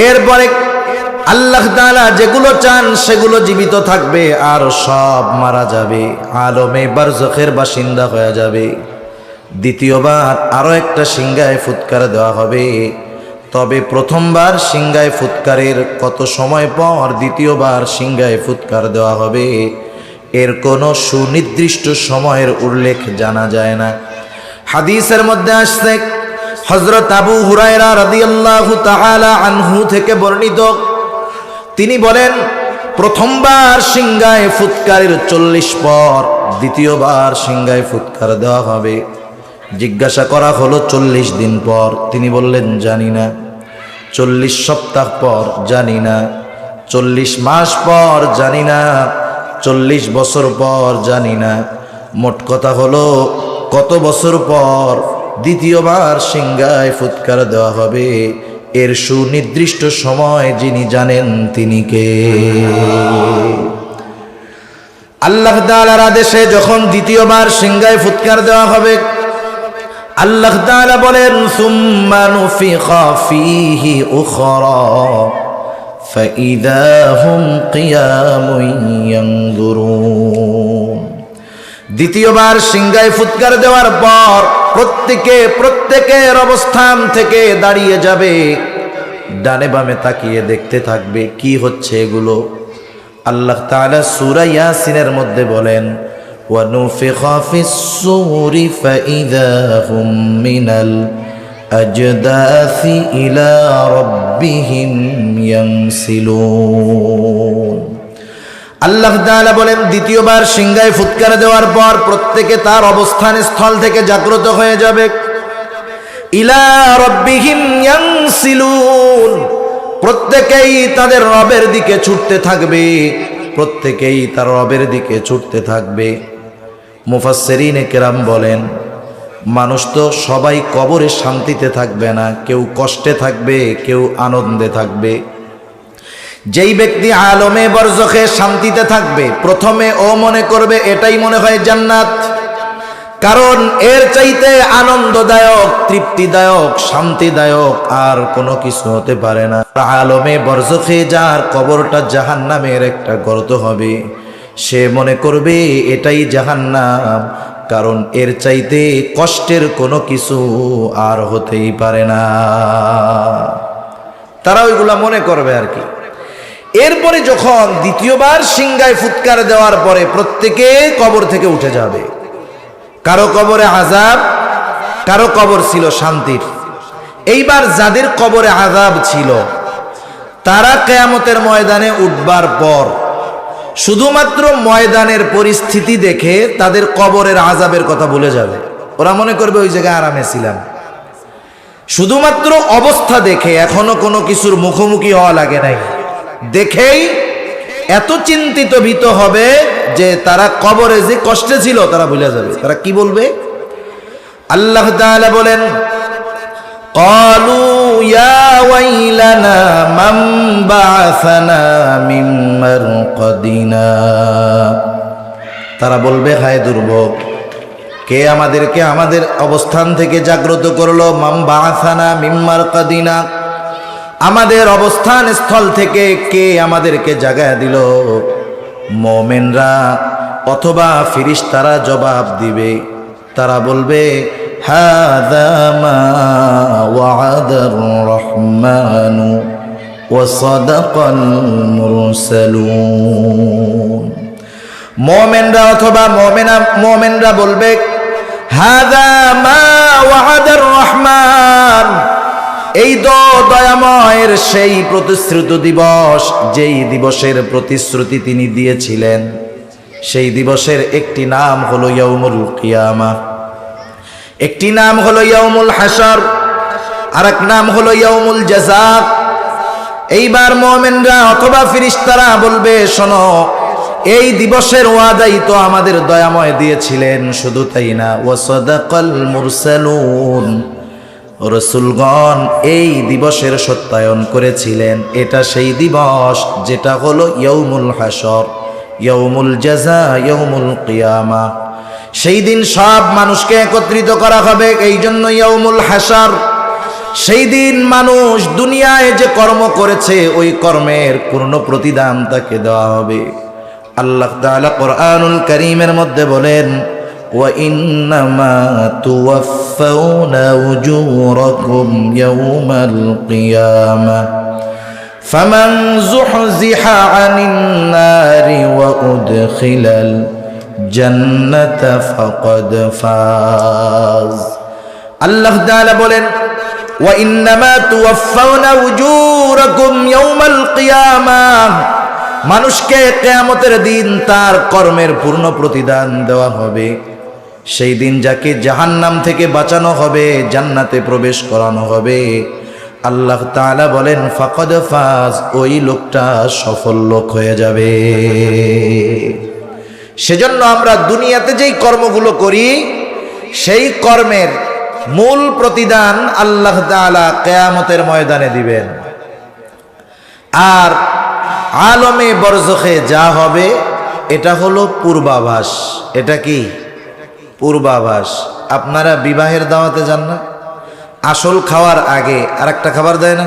এরপরে আল্লাহ তাআলা যেগুলো চান সেগুলো জীবিত থাকবে, আর সব মারা যাবে, আলমে বারজখের বাসিন্দা হয়ে যাবে। দ্বিতীয়বার আরো একটা সিংহায় ফুৎকার দেওয়া হবে, তবে প্রথমবার সিংহায় ফুৎকারের কত সময় পর দ্বিতীয়বার সিংহায় ফুৎকার দেওয়া হবে এর কোনো সুনির্দিষ্ট সময়ের উল্লেখ জানা যায় না। হাদিসের মধ্যে আসছে, হযরত আবু হুরায়রা রাদিয়াল্লাহু তাআলা আনহু থেকে বর্ণিত, তিনি বলেন, প্রথমবার সিংহায় ফুৎকারের 40 পর দ্বিতীয়বার সিংহায় ফুৎকার দেওয়া হবে। জিজ্ঞাসা করা হলো 40 দিন পর, তিনি বললেন জানি না। 40 সপ্তাহ পর জানি না। 40 মাস পর জানি না। 40 বছর পর জানি না। মোট কথা হলো কত বছর পর দ্বিতীয়বার সিংহায় ফুৎকার দেওয়া হবে এর সুনির্দিষ্ট সময় যিনি জানেন তিনি কে? আল্লাহ তাআলার আদেশে যখন দ্বিতীয়বার সিংহায় ফুৎকার দেওয়া হবে, আল্লাহ তাআলা বলেন, সুম্মা নুফিখা ফীহি উখরা ফাইযা হুম কিয়ামুন ইয়ানজুরুন। দ্বিতীয়বার সিংহায় ফুৎকার দেওয়ার পর প্রত্যেকের অবস্থান থেকে দাঁড়িয়ে যাবে, ডানে বামে তাকিয়ে দেখতে থাকবে কি হচ্ছে এগুলো। আল্লাহ তাআলা সূরা ইয়াসিনের মধ্যে বলেন, وَنُفِخَ فِي الصُّورِ فَإِذَا هُمْ مِنَ الْأَجْدَاثِ إِلَى رَبِّهِمْ يَنْسِلُونَ। আল্লাহ তাআলা বলেন, দ্বিতীয়বার সিংহায় ফুৎকার দেওয়ার পর প্রত্যেকে তার অবস্থান স্থল থেকে জাগ্রত হয়ে যাবে। ইলা রাব্বিহিম ইয়ানসিলুন, প্রত্যেকেই তাদের রবের দিকে ছুটতে থাকবে, প্রত্যেকেই তার রবের দিকে ছুটতে থাকবে। মুফাসসিরিনে কেরাম বলেন, মানুষ তো সবাই কবরে শান্তিতে থাকবে না, কেউ কষ্টে থাকবে, কেউ আনন্দে থাকবে। যেই ব্যক্তি আলমে বরজখে শান্তিতে থাকবে, প্রথমে ও মনে করবে এটাই মনে হয় জান্নাত, কারণ এর চাইতে আনন্দদায়ক, তৃপ্তিদায়ক, শান্তিদায়ক আর কোনো কিছু হতে পারে না। আলমে বরজখে যার কবরটা জাহান্নামের একটা গর্ত হবে, সে মনে করবে এটাই জাহান্নাম, কারণ এর চাইতে কষ্টের কোনো কিছু আর হতেই পারে না। তারা ওইগুলা মনে করবে আর কি। এরপরে যখন দ্বিতীয়বার সিংহায় ফুৎকার দেওয়ার পরে প্রত্যেকে কবর থেকে উঠে যাবে। কারো কবরে আযাব, কারো কবর ছিল শান্তির। এইবার যাদের কবরে আযাব ছিল তারা কিয়ামতের ময়দানে উঠবার পর শুধুমাত্র ময়দানের পরিস্থিতি দেখে তাদের কবরের আযাবের কথা ভুলে যাবে। ওরা মনে করবে ওই জায়গায় আরামে ছিলাম। শুধুমাত্র অবস্থা দেখে, এখনো কোনো কিছুর মুখোমুখি হওয়া লাগে নাই, দেখেই এত চিন্তিত ভীত হবে যে তারা কবরে যে কষ্টে ছিল তারা ভুলে যাবে। তারা কি বলবে? আল্লাহ তাআলা বলেন, ক্বালু ইয়া ওয়াইলানা মান বা'আসানা মিন মারকাদিনা। তারা বলবে, হায় দুর্ভোগ, কে আমাদেরকে আমাদের অবস্থান থেকে জাগ্রত করলো? মান বা'আসানা মিন মারকাদিনা, আমাদের অবস্থান স্থল থেকে কে আমাদেরকে জাগায় দিল? মুমিনরা অথবা ফেরেশতারা জবাব দিবে, তারা বলবে, হাযা মা ওয়া'আদার রহমানু ওয়া সাদাকাল মুরসালুন। মুমিনরা অথবা মুমিনরা বলবে, হাযা মা ওয়া'আদার রহমান, এই দয়াময়ের সেই প্রতিশ্রুত দিবস, যেই দিবসের প্রতিশ্রুতি তিনি দিয়েছিলেন, সেই দিবসের একটি নাম হলো ইয়াউমুল কিয়ামা, একটি নাম হলো ইয়াউমুল হাসর, আর এক নাম হলো ইয়াউমুল জাযা। এইবার মুমিনরা অথবা ফেরেশতারা বলবে, শোনো, এই দিবসের ওয়াদাই তো আমাদের দয়াময় দিয়েছিলেন, শুধু তাই না, ওয়া সাদাকাল মুরসালুন, রাসূলগণ এই দিবসের সত্যায়ন করেছিলেন। এটা সেই দিবস যেটা হলো ইয়াউমুল হাসর, ইয়াউমুল জাযা, ইয়াউমুল কিয়ামা। সেই দিন সব মানুষকে একত্রিত করা হবে, এই জন্য ইয়াউমুল হাসর। সেই দিন মানুষ দুনিয়ায় যে কর্ম করেছে ওই কর্মের পূর্ণ প্রতিদান তাকে দেওয়া হবে। আল্লাহ তাআলা কোরআনুল কারীমের মধ্যে বলেন, وَإِنَّمَا تُوَفَّوْنَ أُجُورَكُمْ يَوْمَ الْقِيَامَةِ فَمَنْ زُحْزِحَ عَنِ النَّارِ وَأُدْخِلَ الْجَنَّةَ فَقَدْ فَازَ। আল্লাহ তাআলা বলেন, وَإِنَّمَا تُوَفَّوْنَ أُجُورَكُمْ يَوْمَ الْقِيَامَةِ, মানুষকে কিয়ামতের দিন তার কর্মের পূর্ণ প্রতিদান দেওয়া হবে। সেই দিন যাকে জাহান্নাম থেকে বাঁচানো হবে, জান্নাতে প্রবেশ করানো হবে। আল্লাহ তাআলা বলেন, ফাকাদ ফাজ, ওই লোকটা সফল লোক হয়ে যাবে। সেজন্য আমরা দুনিয়াতে যেই কর্মগুলো করি সেই কর্মের মূল প্রতিদান আল্লাহ তাআলা কিয়ামতের ময়দানে দিবেন। আর আলমে বরজখে যা হবে এটা হলো পূর্বাভাস। এটা কি? পূর্বাভাস। আপনারা বিবাহের দাওয়াতে যান না, আসল খাওয়ার আগে আর একটা খাবার দেয় না?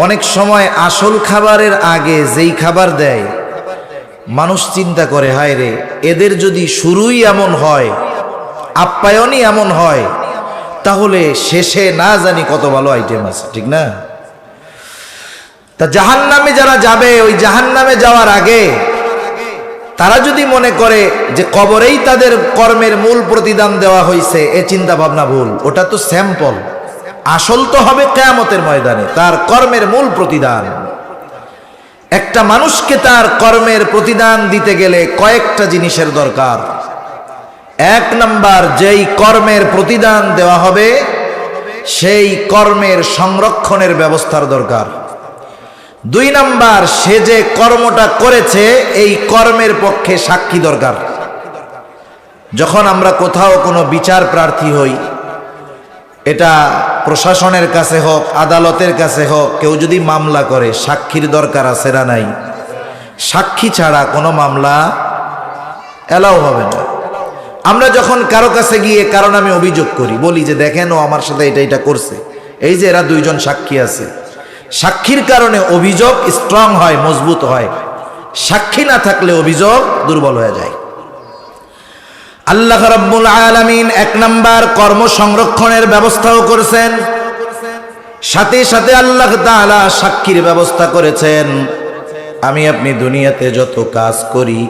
অনেক সময় আসল খাবারের আগে যেই খাবার দেয় মানুষ চিন্তা করে, হায় রে, এদের যদি শুরুই এমন হয়, আপ্যায়নই এমন হয়, তাহলে শেষে না জানি কত ভালো আইটেম আছে, ঠিক না? তা জাহান্নামে যারা যাবে, ওই জাহান্নামে যাওয়ার আগে তারা যদি মনে করে যে কবরেই তাদের কর্মের মূল প্রতিদান দেওয়া হয়েছে, এ চিন্তা ভাবনা ভুল। ওটা তো স্যাম্পল, আসল তো হবে কিয়ামতের ময়দানে তার কর্মের মূল প্রতিদান। একটা মানুষকে তার কর্মের প্রতিদান দিতে গেলে কয়েকটা জিনিসের দরকার। এক নাম্বার, যেই কর্মের প্রতিদান দেওয়া হবে সেই কর্মের সংরক্ষণের ব্যবস্থার দরকার। দুই নাম্বার, সে যে কর্মটা করেছে এই কর্মের পক্ষে সাক্ষী দরকার। যখন আমরা কোথাও কোনো বিচার প্রার্থী হই, এটা প্রশাসনের কাছে হোক, আদালতের কাছে হোক, কেউ যদি মামলা করে সাক্ষীর দরকার আছে না নাই? সাক্ষী ছাড়া কোনো মামলা এলাও হবে না। আমরা যখন কারো কাছে গিয়ে কারণ আমি অভিযোগ করি, বলি যে দেখেন ও আমার সাথে এটা এটা করছে, এই যে এরা দুইজন সাক্ষী আছে, সাক্ষীর কারণে অভিযোগ স্ট্রং হয়, মজবুত হয়। সাক্ষী না থাকলে অভিযোগ দুর্বল হয়ে যায়। আল্লাহ রাব্বুল আলামিন এক নাম্বার কর্ম সংরক্ষণের ব্যবস্থাও করেছেন, সাথে সাথে আল্লাহ তাআলা সাক্ষীর ব্যবস্থা করেছেন। আমি আপনি দুনিয়াতে যত কাজ করি,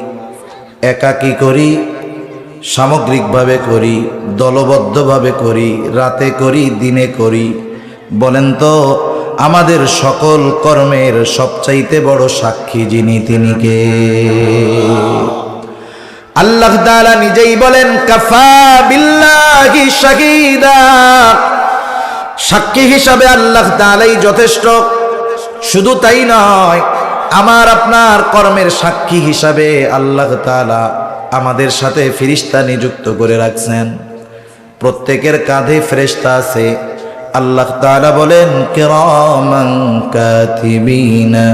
একাকী করি, সামগ্রিকভাবে করি, দলবদ্ধভাবে করি, রাতে করি, দিনে করি, বলেন তো আমাদের সকল কর্মের সবচাইতে বড় সাক্ষী যিনি, তিনি কে? আল্লাহ তাআলা নিজেই বলেন কাফা বিল্লাহি শাহিদা, সাক্ষী হিসাবে আল্লাহ তাআলাই যথেষ্ট। শুধু তাই নয়, আমার আপনার কর্মের সাক্ষী হিসাবে আল্লাহ তাআলা আমাদের সাথে ফেরেশতা নিযুক্ত করে রাখছেন। প্রত্যেকের কাঁধে ফেরেশতা আছে। আল্লাহ তাআলা বলেন কিরামান কাতিবিনা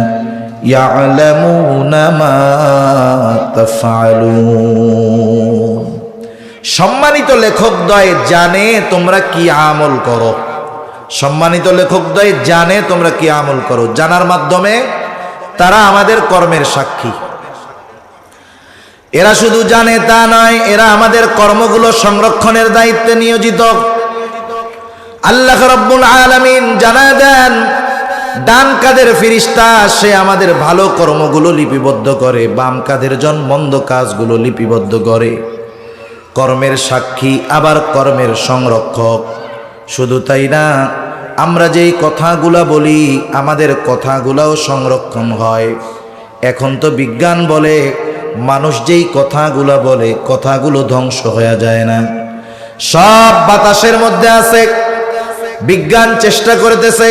ইয়ালামুনা মা তাফআলুন। সম্মানিত লেখকদ্বয় জানে তোমরা কি আমল করো। সম্মানিত লেখকদ্বয় জানে তোমরা কি আমল করো। জানার মাধ্যমে তারা আমাদের কর্মের সাক্ষী। এরা শুধু জানে তা নয়, এরা আমাদের কর্মগুলো সংরক্ষণের দায়িত্বে নিয়োজিত। আল্লাহ রাব্বুল আলামিন জানায় দেন, ডান কাঁধের ফেরেশতা সে আমাদের ভালো কর্মগুলো লিপিবদ্ধ করে, বাম কাঁধের জন মন্দ কাজগুলো লিপিবদ্ধ করে। কর্মের সাক্ষী আবার কর্মের সংরক্ষক। শুধু তাই না, আমরা যেই কথাগুলা বলি আমাদের কথাগুলাও সংরক্ষণ হয়। এখন তো বিজ্ঞান বলে মানুষ যেই কথাগুলা বলে কথাগুলো ধ্বংস হয়ে যায় না, সব বাতাসের মধ্যে আছে। বিজ্ঞান চেষ্টা করতেছে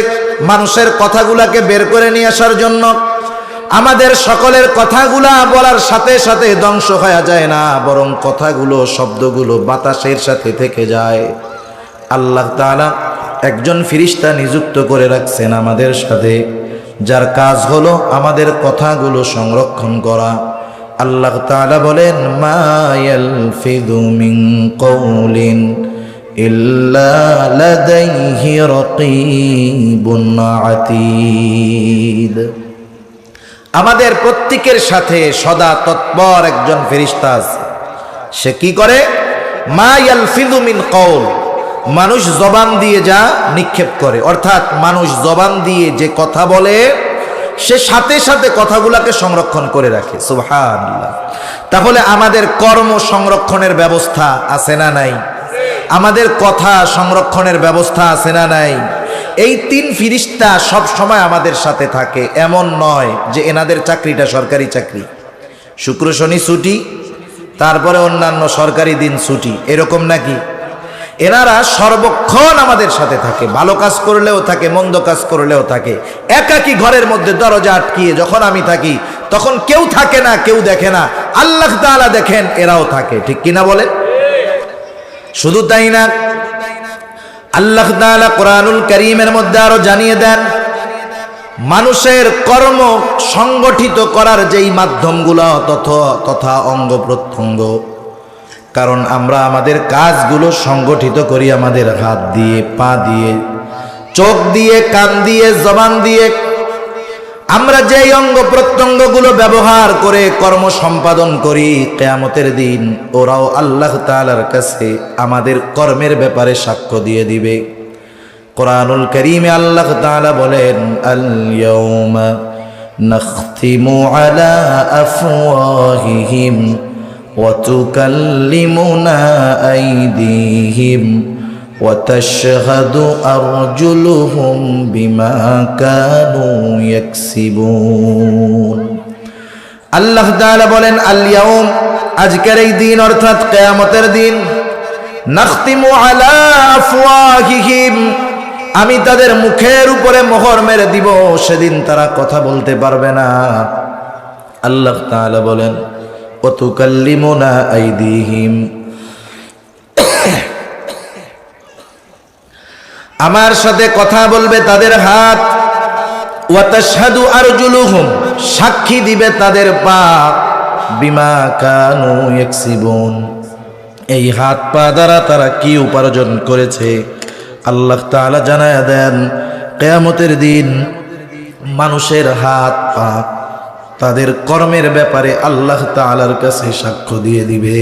মানুষের কথাগুলাকে বের করে নিয়ে আসার জন্য। আমাদের সকলের কথাগুলা বলার সাথে সাথে ধ্বংস হয়ে যায় না, বরং কথাগুলো, শব্দগুলো বাতাসের সাথে থেকে যায়। আল্লাহ তাআলা একজন ফেরেশতা নিযুক্ত করে রাখছেন আমাদের সাথে, যার কাজ হলো আমাদের কথাগুলো সংরক্ষণ করা। আল্লাহ তাআলা বলেন মা ইয়ালফিযু মিন কওলিন ইল্লা লাদাইহি রাকীবুন আতীদ। আমাদের প্রত্যেকের সাথে সদা তৎপর একজন ফেরেশতা আছে। সে কি করে? মা ইয়ালফিযু মিন কওল, মানুষ জবান দিয়ে যা নিক্ষেপ করে, অর্থাৎ মানুষ জবান দিয়ে যে কথা বলে সে সাথে সাথে কথাগুলোকে সংরক্ষণ করে রাখে। সুবহানাল্লাহ। তাহলে আমাদের কর্ম সংরক্ষণের ব্যবস্থা আছে না নাই? আমাদের কথা সংরক্ষণের ব্যবস্থা আছে না নাই? এই তিন ফেরেশতা সব সময় আমাদের সাথে থাকে। এমন নয় যে এনাদের চাকরিটা সরকারি চাকরি, শুক্র শনি ছুটি, তারপরে অন্যান্য সরকারি দিন ছুটি, এরকম নাকি? এনারা সর্বক্ষণ আমাদের সাথে থাকে, ভালো কাজ করলেও থাকে, মন্দ কাজ করলেও থাকে। একাকী ঘরের মধ্যে দরজা আটকিয়ে যখন আমি থাকি তখন কেউ থাকে না, কেউ দেখে না, আল্লাহ তাআলা দেখেন, এরাও থাকে। ঠিক কিনা বলে? শুধু তাই না, আল্লাহ তাআলা কোরআনুল কারীমের মধ্যে আরো জানিয়ে দেন মানুষের কর্ম সংগঠিত করার যেই মাধ্যমগুলো তথা অঙ্গ প্রত্যঙ্গ। কারণ আমরা আমাদের কাজগুলো সংগঠিত করি আমাদের হাত দিয়ে, পা দিয়ে, চোখ দিয়ে, কান দিয়ে, জবান দিয়ে। আমরা যেই অঙ্গ প্রত্যঙ্গগুলো ব্যবহার করে কর্ম সম্পাদন করি, কিয়ামতের দিন ওরাও আল্লাহ তাআলার কাছে আমাদের কর্মের ব্যাপারে সাক্ষ্য দিয়ে দিবে। কোরআনুল কারীমে আল্লাহ তাআলা বলেন আল ইয়াউমা নাখতিমু আলা আফওয়াহিহিম وتكلمنا أيديهم وتشهد أرجلهم بما كانوا يكسبون। আল্লাহ তাআলা বলেন আল ইয়াউম, আজকের এই দিন অর্থাৎ কিয়ামতের দিন, নাখতিমু আলা আফওয়াহিহিম, আমি তাদের মুখের উপরে মোহর মেরে দিব, সেদিন তারা কথা বলতে পারবে না। আল্লাহ তাআলা বলেন ওয়াতুকাল্লিমুনা আইদিহিম, আমার সাথে কথা বলবে তাদের হাত, ওয়াতাশহাদু আরজুলুহুম, সাক্ষী দিবে তাদের পা, বিমা কানু ইয়াকসিবুন, এই হাত পা দ্বারা তারা কি উপার্জন করেছে আল্লাহ তাআলা জানায়া দেন, কিয়ামতের দিন মানুষের হাত পা তাদের কর্মের ব্যাপারে আল্লাহ তাআলার কাছে সাক্ষ্য দিয়ে দিবে।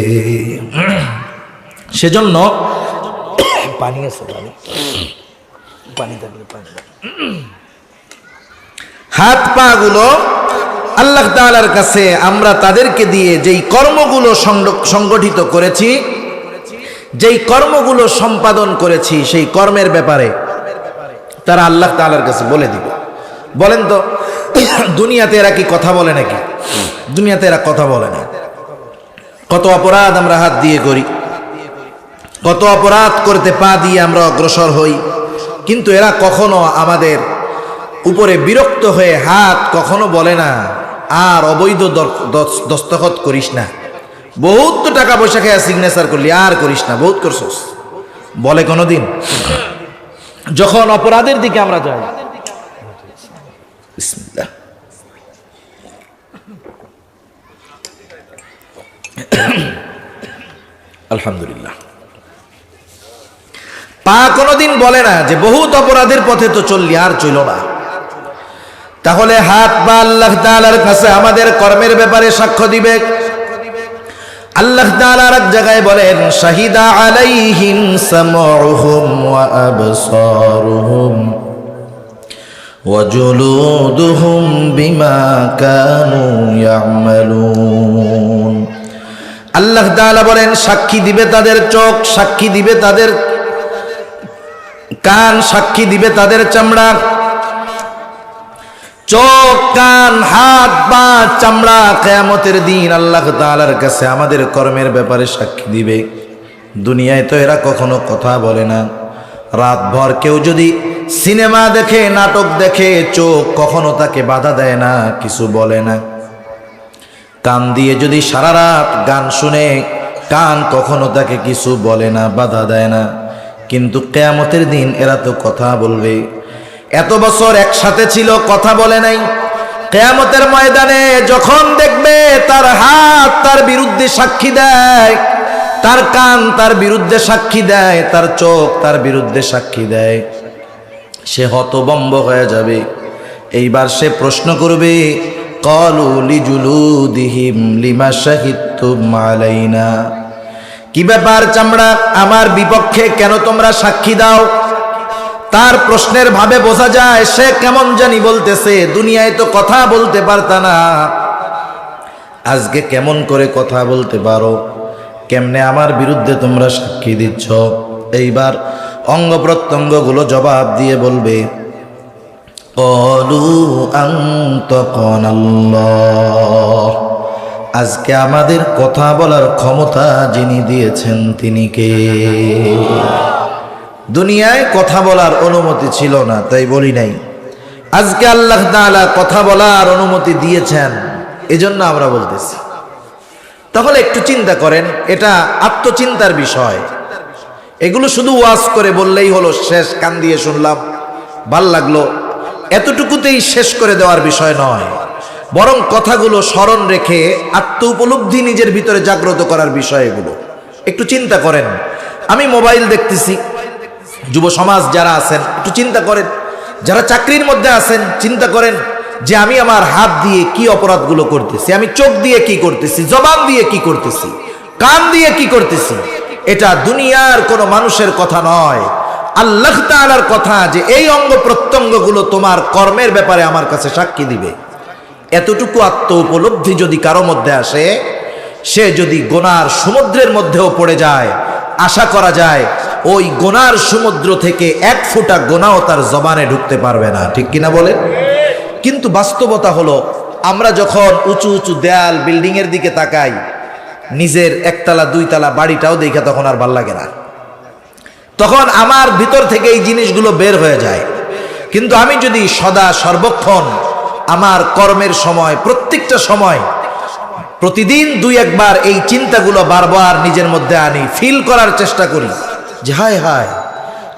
সেজন্য পানি আছে, পানি থাকলে পানি, হাত পা গুলো আল্লাহ তাআলার কাছে আমরা তাদেরকে দিয়ে যেই কর্মগুলো সংগঠিত করেছি, যেই কর্মগুলো সম্পাদন করেছি, সেই কর্মের ব্যাপারে তারা আল্লাহ তাআলার কাছে বলে দিবে। বলেন তো দুনিয়াতে এরা কি কথা বলে নাকি? দুনিয়াতে এরা কথা বলে না। কত অপরাধ আমরা হাত দিয়ে করি, কত অপরাধ করতে পা দিয়ে আমরা অগ্রসর হই, কিন্তু এরা কখনো আমাদের উপরে বিরক্ত হয়ে হাত কখনো বলে না আর অবৈধ দস্তখত করিস না, বহুত তো টাকা পয়সা খেয়ে সিগনেচার করলি, আর করিস না, বহুত করছস, বলে কোনোদিন? যখন অপরাধের দিকে আমরা যাই, বিসমিল্লাহ, আলহামদুলিল্লাহ, পা কোনোদিন বলে না যে বহুত অপরাধের পথে তো চললি, আর চইল না। তাহলে হাত পা আল্লাহ তাআলার কাছে আমাদের কর্মের ব্যাপারে সাক্ষ্য দিবে। আল্লাহ তাআলা এক জায়গায় বলেন, শাহিদা আলাইহিম সামউহুম ওয়া আবসারুহুম ওয়া জুলুদুহুম বিমা কানু ইয়ামালুন। আল্লাহ তাআলা বলেন, সাক্ষী দিবে তাদের চোখ, সাক্ষী দিবে তাদের কান, সাক্ষী দিবে তাদের চামড়া। চোখ, কান, হাত, পা, চামড়া কিয়ামতের দিন আল্লাহ তাআলার কাছে আমাদের কর্মের ব্যাপারে সাক্ষী দিবে। দুনিয়ায় তো এরা কখনো কথা বলে না। রাতভর কেউ যদি সিনেমা দেখে, নাটক দেখে, চোখ কখনো তাকে বাধা দেয় না, কিছু বলে না। কান দিয়ে যদি সারা রাত গান শুনে, কান কখনো তাকে কিছু বলে না, বাধা দেয় না। কিন্তু কিয়ামতের দিন এরা তো কথা বলবে। এত বছর একসাথে ছিল, কথা বলে নাই। কিয়ামতের ময়দানে যখন দেখবে তার হাত তার বিরুদ্ধে সাক্ষী দেয়, তার কান তার বিরুদ্ধে সাক্ষী দেয়, তার চোখ তার বিরুদ্ধে সাক্ষী দেয়, সে হতভম্ব হয়ে যাবে। এইবার সে প্রশ্ন করবে, ক্বালু লিজুলুদিহিম লিমা শাহিদতুম আলাইনা। কি ব্যাপার চামড়া, আমার বিপক্ষে কেন তোমরা সাক্ষী দাও? তার প্রশ্নের ভাবে বোঝা যায় সে কেমন জানি বলতেছে, দুনিয়ায় তো কথা বলতে পারতা না, আজকে কেমন করে কথা বলতে পারো? কেমনে আমার বিরুদ্ধে তোমরা সাক্ষী দিচ্ছ? এইবার অঙ্গ প্রত্যঙ্গ গুলো জবাব দিয়ে বলবে, ক্বালু আনতাকানাল্লাহ, আজকে আমাদের কথা বলার ক্ষমতা যিনি দিয়েছেন তিনি কে? দুনিয়ায় কথা বলার অনুমতি ছিল না, তাই বলি নাই। আজকে আল্লাহ তাআলা কথা বলার অনুমতি দিয়েছেন, এজন্য আমরা বলতেছি। তাহলে একটু চিন্তা করেন, এটা আত্মচিন্তার বিষয়। এগুলো শুধু ওয়াজ করে বললেই হলো, শেষ, কান দিয়ে শুনলাম, ভাল লাগলো, এতটুকুতেই শেষ করে দেওয়ার বিষয় নয়। বরং কথাগুলো স্মরণ রেখে আত্ম উপলব্ধি নিজের ভিতরে জাগ্রত করার বিষয় এগুলো। একটু চিন্তা করেন, আমি মোবাইল দেখতেছি, যুব সমাজ যারা আছেন একটু চিন্তা করেন, যারা চাকরির মধ্যে আছেন চিন্তা করেন যে আমি আমার হাত দিয়ে কি অপরাধগুলো করতেছি, আমি চোখ দিয়ে কি করতেছি, জবান দিয়ে কি করতেছি, কান দিয়ে কি করতেছি। এটা দুনিয়ার কোনো মানুষের কথা নয়, আল্লাহ তাআলার কথা, যে এই অঙ্গ প্রত্যঙ্গগুলো তোমার কর্মের ব্যাপারে আমার কাছে সাক্ষী দিবে। এতটুকু আত্ম উপলব্ধি যদি কারো মধ্যে আসে, সে যদি গুনার সমুদ্রের মধ্যেও পড়ে যায়, আশা করা যায় ওই গুনার সমুদ্র থেকে এক ফোঁটা গুনাহও তার জবানে ঢুকতে পারবে না। ঠিক কিনা বলে? কিন্তু বাস্তবতা হলো, আমরা যখন উঁচু উঁচু দেয়াল, বিল্ডিং এর দিকে তাকাই, নিজের একতলা দুইতলা বাড়িটাও দেখে তখন আর ভাল লাগে না, তখন আমার ভিতর থেকে এই জিনিসগুলো বের হয়ে যায়। কিন্তু আমি যদি সদা সর্বক্ষণ আমার কর্মের সময়, প্রত্যেকটা সময়, প্রতিদিন দুই একবার এই চিন্তাগুলো বারবার নিজের মধ্যে আনি, ফিল করার চেষ্টা করি যে হায় হায়,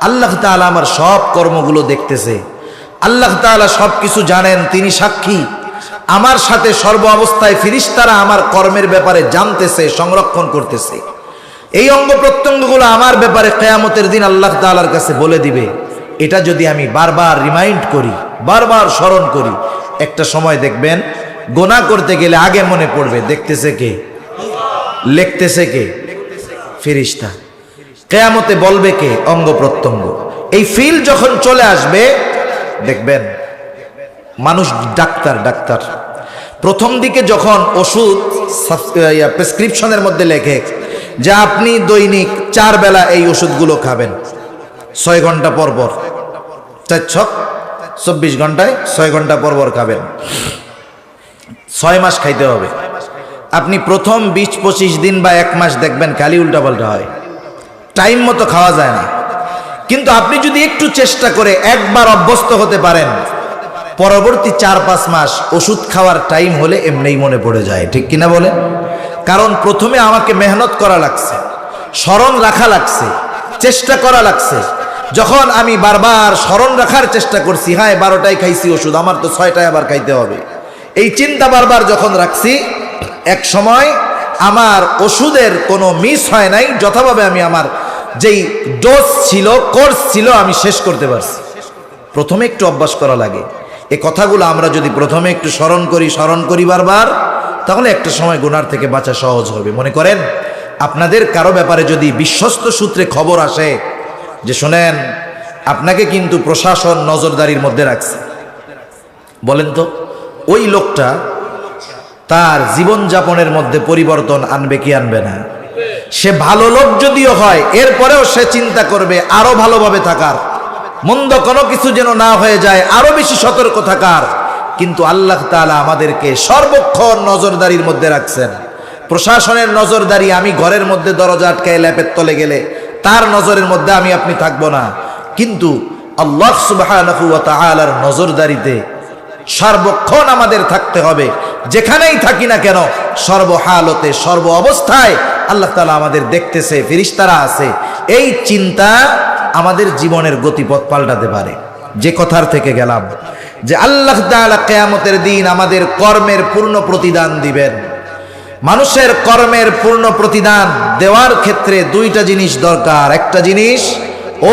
আল্লাহ তাআলা আমার সব কর্মগুলো দেখতেছে, আল্লাহ তাআলা সব কিছু জানেন, তিনি সাক্ষী, আমার সাথে সর্ব অবস্থায় ফেরেশতারা আমার কর্মের ব্যাপারে জানতেছে, সংরক্ষণ করতেছে। এই অঙ্গ প্রত্যঙ্গগুলো আমার ব্যাপারে কিয়ামতের দিন আল্লাহ তাআলার কাছে বলে দিবে। এটা যদি আমি বারবার রিমাইন্ড করি, বারবার স্মরণ করি, একটা সময় দেখবেন গুনাহ করতে গেলে আগে মনে পড়বে দেখতেছে কে, লিখতেছে কে, ফেরেশতা। কিয়ামতে বলবে কে, অঙ্গ প্রত্যঙ্গ। এই ফিল যখন চলে আসবে দেখবেন মানুষ ডাক্তার প্রথম দিকে যখন ওষুধ প্রেসক্রিপশনের মধ্যে লেখে যে আপনি দৈনিক 4 বেলা এই ওষুধগুলো খাবেন, 6 ঘন্টা পর পর, 24 ঘন্টায় 6 ঘন্টা পর পর খাবেন, 6 মাস খাইতে হবে। আপনি প্রথম 20-25 দিন বা 1 মাস দেখবেন খালি উল্টাপাল্টা হয়, টাইম মতো খাওয়া যায় না। কিন্তু আপনি যদি একটু চেষ্টা করে একবার অভ্যস্ত হতে পারেন, পরবর্তী 4-5 মাস ওষুধ খাওয়ার টাইম হলে এমনিই মনে পড়ে যায়, ঠিক কিনা বলেন? কারণ প্রথমে আমাকে মেহনত করা লাগছে, স্মরণ রাখা লাগছে, চেষ্টা করা লাগছে। যখন আমি বারবার স্মরণ রাখার চেষ্টা করছি, হ্যাঁ 12টায় খাইছি ওষুধ, আমার তো 6টায় আবার খাইতে হবে, এই চিন্তা বারবার যখন রাখছি, এক সময় আমার ওষুধের কোনো মিস হয় নাই, যথাভাবে আমি আমার যেই ডোজ ছিল, কোর্স ছিল, আমি শেষ করতে পারছি। প্রথমে একটু অভ্যাস করা লাগে। এই কথাগুলো আমরা যদি প্রথমে একটু স্মরণ করি বারবার, তাহলে একটা সময় গুনার থেকে বাঁচা সহজ হবে। মনে করেন আপনাদের কারো ব্যাপারে যদি বিশ্বস্ত সূত্রে খবর আসে যে শোনেন আপনাকে কিন্তু প্রশাসন নজরদারির মধ্যে রাখছে, বলেন তো ওই লোকটা তার জীবনযাপনের মধ্যে পরিবর্তন আনবে কি আনবে না? সে ভালো লোক যদিও হয়, এরপরেও সে চিন্তা করবে আরো ভালোভাবে থাকার, মন্দ কোনো কিছু যেন না হয়ে যায়, আরো বেশি সতর্ক থাকার। কিন্তু আল্লাহ তাআলা আমাদেরকে সর্বক্ষণ নজরদারির মধ্যে রাখছেন। প্রশাসনের নজরদারি, আমি ঘরের মধ্যে দরজা আটকায় ল্যাপের তলে গেলে তার নজরের মধ্যে আমি আপনি থাকবো না, কিন্তু আল্লাহ সুবহানাহু ওয়া তাআলার নজরদারিতে সর্বক্ষণ আমাদের থাকতে হবে। যেখানেই থাকি না কেন, সর্বহালতে, সর্ব অবস্থায় আল্লাহ তাআলা আমাদের দেখতেছে, ফেরেশতারা আছে। এই চিন্তা আমাদের জীবনের গতিপথ পাল্টাতে পারে। যে কথার থেকে গেলাম যে আল্লাহ তাআলা কিয়ামতের দিন আমাদের কর্মের পূর্ণ প্রতিদান দিবেন। মানুষের কর্মের পূর্ণ প্রতিদান দেওয়ার ক্ষেত্রে 2টা জিনিস দরকার। একটা জিনিস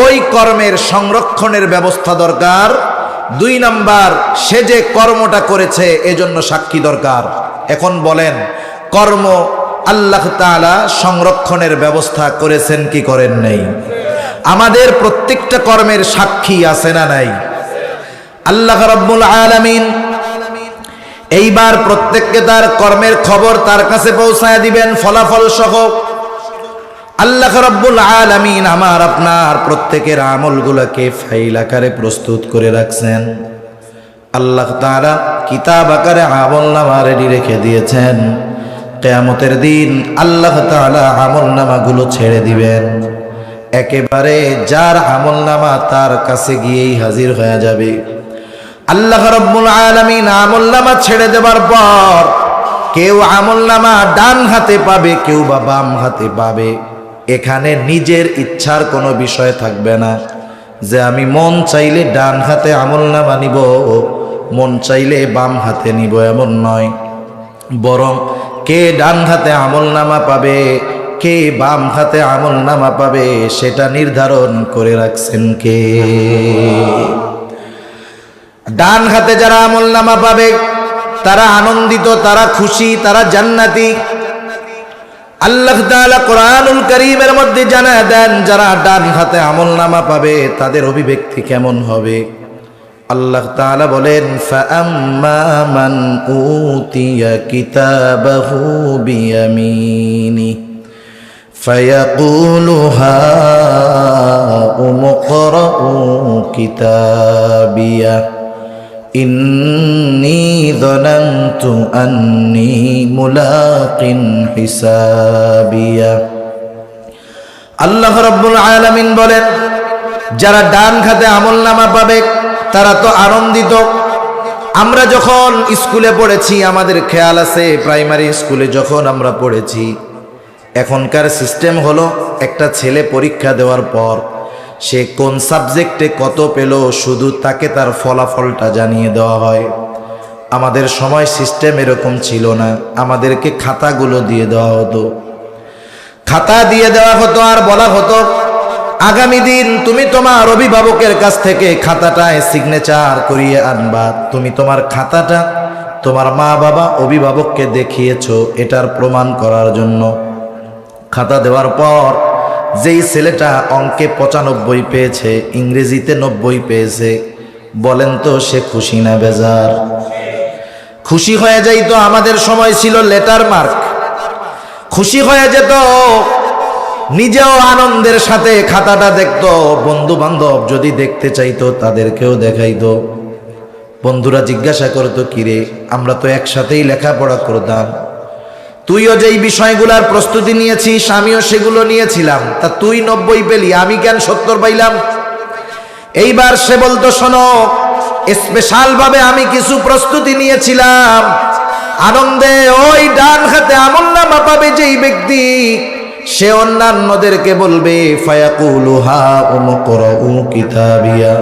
ওই কর্মের সংরক্ষণের ব্যবস্থা দরকার, 2 নাম্বার সে যে কর্মটা করেছে এজন্য সাক্ষী দরকার। এখন বলেন কর্ম আল্লাহ তাআলা সংরক্ষণের ব্যবস্থা করেছেন কি করেন নাই? আমাদের প্রত্যেকটা কর্মের সাক্ষী আছে না নাই? আল্লাহ রাব্বুল আলামিন এইবার প্রত্যেককে তার কর্মের খবর তার কাছে পৌঁছায় দিবেন ফলাফল সহ। আল্লাহ রাব্বুল আলামিন আমার আপনার প্রত্যেকের আমলগুলোকে ফাইল আকারে প্রস্তুত করে রাখছেন। আল্লাহ তাআলা কিতাব আকারে আমলনামা রেডি রেখে দিয়েছেন। কিয়ামতের দিন আল্লাহ তাআলা আমলনামাগুলো ছেড়ে দিবেন, একেবারে যার আমলনামা তার কাছে গিয়েই হাজির হয়ে যাবে। আল্লাহ রাব্বুল আলামিন আমলনামা ছেড়ে দেবার পর কেউ আমলনামা ডান হাতে পাবে, কেউ বা বাম হাতে পাবে। এখানে নিজের ইচ্ছার কোনো বিষয় থাকবে না যে আমি মন চাইলে ডান হাতে আমলনামা নিব, মন চাইলে বাম হাতে নিব, এমন নয়। বরং কে ডান হাতে আমলনামা পাবে, কে বাম হাতে আমলনামা পাবে, সেটা নির্ধারণ করে রাখছেন কে? ডান হাতে যারা আমলনামা পাবে তারা আনন্দিত, তারা খুশি, তারা জান্নাতি। আল্লাহ তাআলা কোরআনুল কারীমের মধ্যে জানায় দেন যারা ডান হাতে আমলনামা পাবে তাদের অভিব্যক্তি কেমন হবে। আল্লাহ তাআলা বলেন ফাআম্মা মান উতিয়া কিতাবাহু বিয়ামিনি ফায়াকুলু হাউম ইকরাউ কিতাবিয়া ইন্নী যানানতু আন্নী মুলাকিন হিসাবিয়া। আল্লাহ রাব্বুল আলামিন বলেন যারা ডান হাতে আমলনামা পাবে তারা তো আনন্দিত। আমরা যখন স্কুলে পড়েছি আমাদের খেয়াল আছে, প্রাইমারি স্কুলে যখন আমরা পড়েছি, এখনকার সিস্টেম হলো একটা ছেলে পরীক্ষা দেওয়ার পর সে কোন সাবজেক্টে কত পেল শুধু তাকে তার ফলাফলটা জানিয়ে দেওয়া হয়। আমাদের সময় সিস্টেম এরকম ছিল না, আমাদেরকে খাতাগুলো দিয়ে দেওয়া হতো। খাতা দিয়ে দেওয়া হতো আর বলা হতো আগামী দিন তুমি তোমার অভিভাবকের কাছ থেকে খাতাটায় সিগনেচার করিয়ে আনবা। তুমি তোমার খাতাটা তোমার মা বাবা অভিভাবককে দেখিয়েছো এটার প্রমাণ করার জন্য। খাতা দেওয়ার পর যেই ছেলেটা অঙ্কে 95 পেয়েছে, ইংরেজিতে 90 পেয়েছে, বলেন তো সে খুশি না বেজার? খুশি হয়ে যাইতো। আমাদের সময় ছিল লেটার মার্ক। খুশি হয়ে যেত, নিজেও আনন্দের সাথে খাতাটা দেখতো, বন্ধু বান্ধব যদি দেখতে চাইতো তাদেরকেও দেখাইতো। বন্ধুরা জিজ্ঞাসা করতো, কিরে আমরা তো একসাথেই লেখাপড়া করতাম, তুইও যেই বিষয়গুলোর প্রস্তুতি নিয়েছিস আমিও সেগুলো নিয়েছিলাম, তা তুই 90 পেলি, আমি কেন 70 পাইলাম? এইবার সে বলতো, শোনো, স্পেশাল ভাবে আমি কিছু প্রস্তুতি নিয়েছিলাম। আনন্দে ওই ডান হাতে আমলনামা পাবে যেই ব্যক্তি, সে অন্যান্যদেরকে বলবে ফায়াকুলু হা উমকরাউ কিতাবিয়া,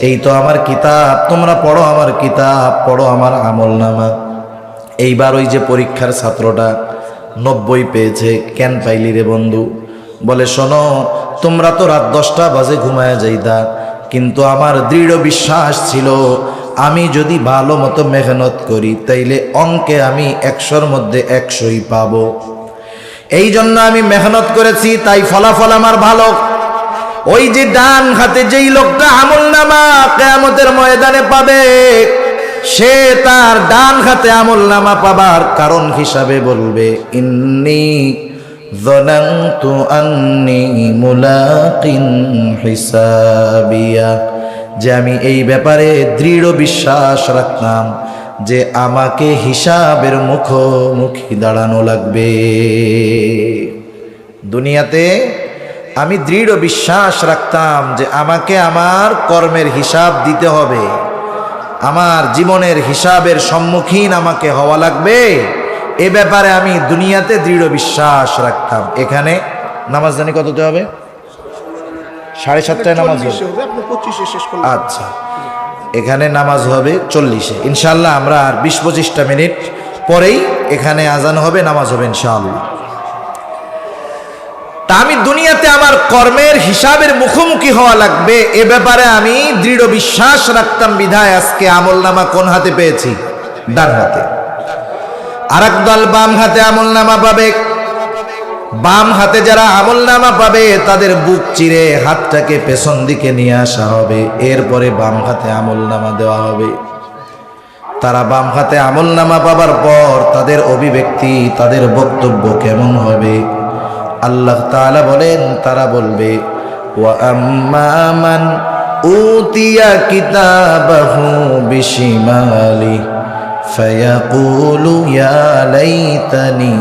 এই তো আমার কিতাব, তোমরা পড়ো আমার কিতাব, পড়ো আমার আমলনামা। এইবার ওই যে পরীক্ষার ছাত্রটা 90 পেয়েছে, কেন পাইলি রে বন্ধু? বলে, শোনো, তোমরা তো রাত 10টা বাজে ঘুমায় যাইতা, কিন্তু আমার দৃঢ় বিশ্বাস ছিল আমি যদি ভালো মতো মেহনত করি তাইলে অঙ্কে আমি 100-র মধ্যে 100ই পাবো। এই জন্য আমি মেহনত করেছি, তাই ফলাফল আমার ভালো। ওই যে ডান হাতে যেই লোকটা আমলনামা কিয়ামতের ময়দানে পাবে, সে তার ডান হাতে আমলনামা পাবার কারণ হিসাবে বলবে, ইন্নী যানানতু আন্নী মুলাকিন হিসাবিয়া, যে আমি এই ব্যাপারে দৃঢ় বিশ্বাস রাখতাম যে আমাকে হিসাবের মুখোমুখি দাঁড়ানো লাগবে। দুনিয়াতে আমি দৃঢ় বিশ্বাস রাখতাম যে আমাকে আমার কর্মের হিসাব দিতে হবে, আমার জীবনের হিসাবের সম্মুখীন আমাকে হওয়া লাগবে, এ ব্যাপারে আমি দুনিয়াতে দৃঢ় বিশ্বাস রাখতাম। এখানে নামাজ জানি কততে হবে? 7:30টায় নামাজ হবে। আচ্ছা, এখানে নামাজ হবে 40-এ ইনশাআল্লাহ। আমরা আর 20-25টা মিনিট পরেই এখানে আজান হবে, নামাজ হবে ইনশাআল্লাহ। তা আমি দুনিয়াতে আমার কর্মের হিসাবের মুখোমুখি হওয়া লাগবে, এ ব্যাপারে আমি দৃঢ় বিশ্বাস রাখতাম বিধায় আজকে আমলনামা কোন হাতে পেয়েছি? ডান হাতে। আর একদল বাম হাতে আমলনামা পাবে। বাম হাতে যারা আমলনামা পাবে তাদের বুক চিরে হাতটাকে পেছন দিকে নিয়ে আসা হবে, এরপরে বাম হাতে আমলনামা দেওয়া হবে। তারা বাম হাতে আমলনামা পাবার পর তাদের অভিব্যক্তি, তাদের বক্তব্য কেমন হবে? আল্লাহ তাআলা বলেন, তারা বলবে, ওয়া আম্মা মান উতিয়া কিতাবাহু বিশিমালি ফায়াকুলু ইয়া লাইতানি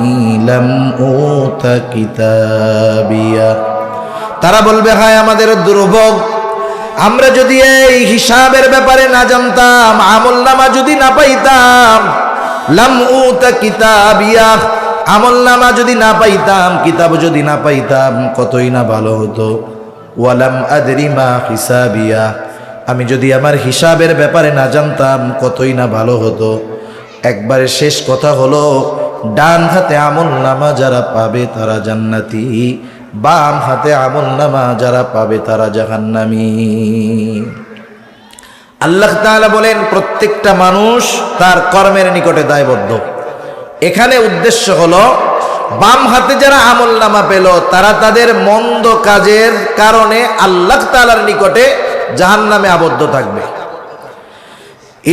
লাম উতা কিতাবিয়া। তারা বলবে, হায় আমাদের দুর্ভোগ, আমরা যদি এই হিসাবের ব্যাপারে না জানতাম, আমলনামা যদি না পাইতাম, লাম উতা কিতাবিয়া, আমলনামা যদি না পাইতাম, কিতাব যদি না পাইতাম, কতই না ভালো হতো। ওয়ালাম আদরি মা হিসাবিয়া, আমি যদি আমার হিসাবের ব্যাপারে না জানতাম, কতই না ভালো হতো। একবারে শেষ কথা হলো, ডান হাতে আমলনামা যারা পাবে তারা জান্নাতি, বাম হাতে আমলনামা যারা পাবে তারা জাহান্নামী। আল্লাহ তাআলা বলেন, প্রত্যেকটা মানুষ তার কর্মের নিকটে দায়বদ্ধ। এখানে উদ্দেশ্য হলো, বাম হাতে যারা আমলনামা পেল তারা তাদের মন্দ কাজের কারণে আল্লাহ তাআলার নিকটে জাহান্নামে আবদ্ধ থাকবে।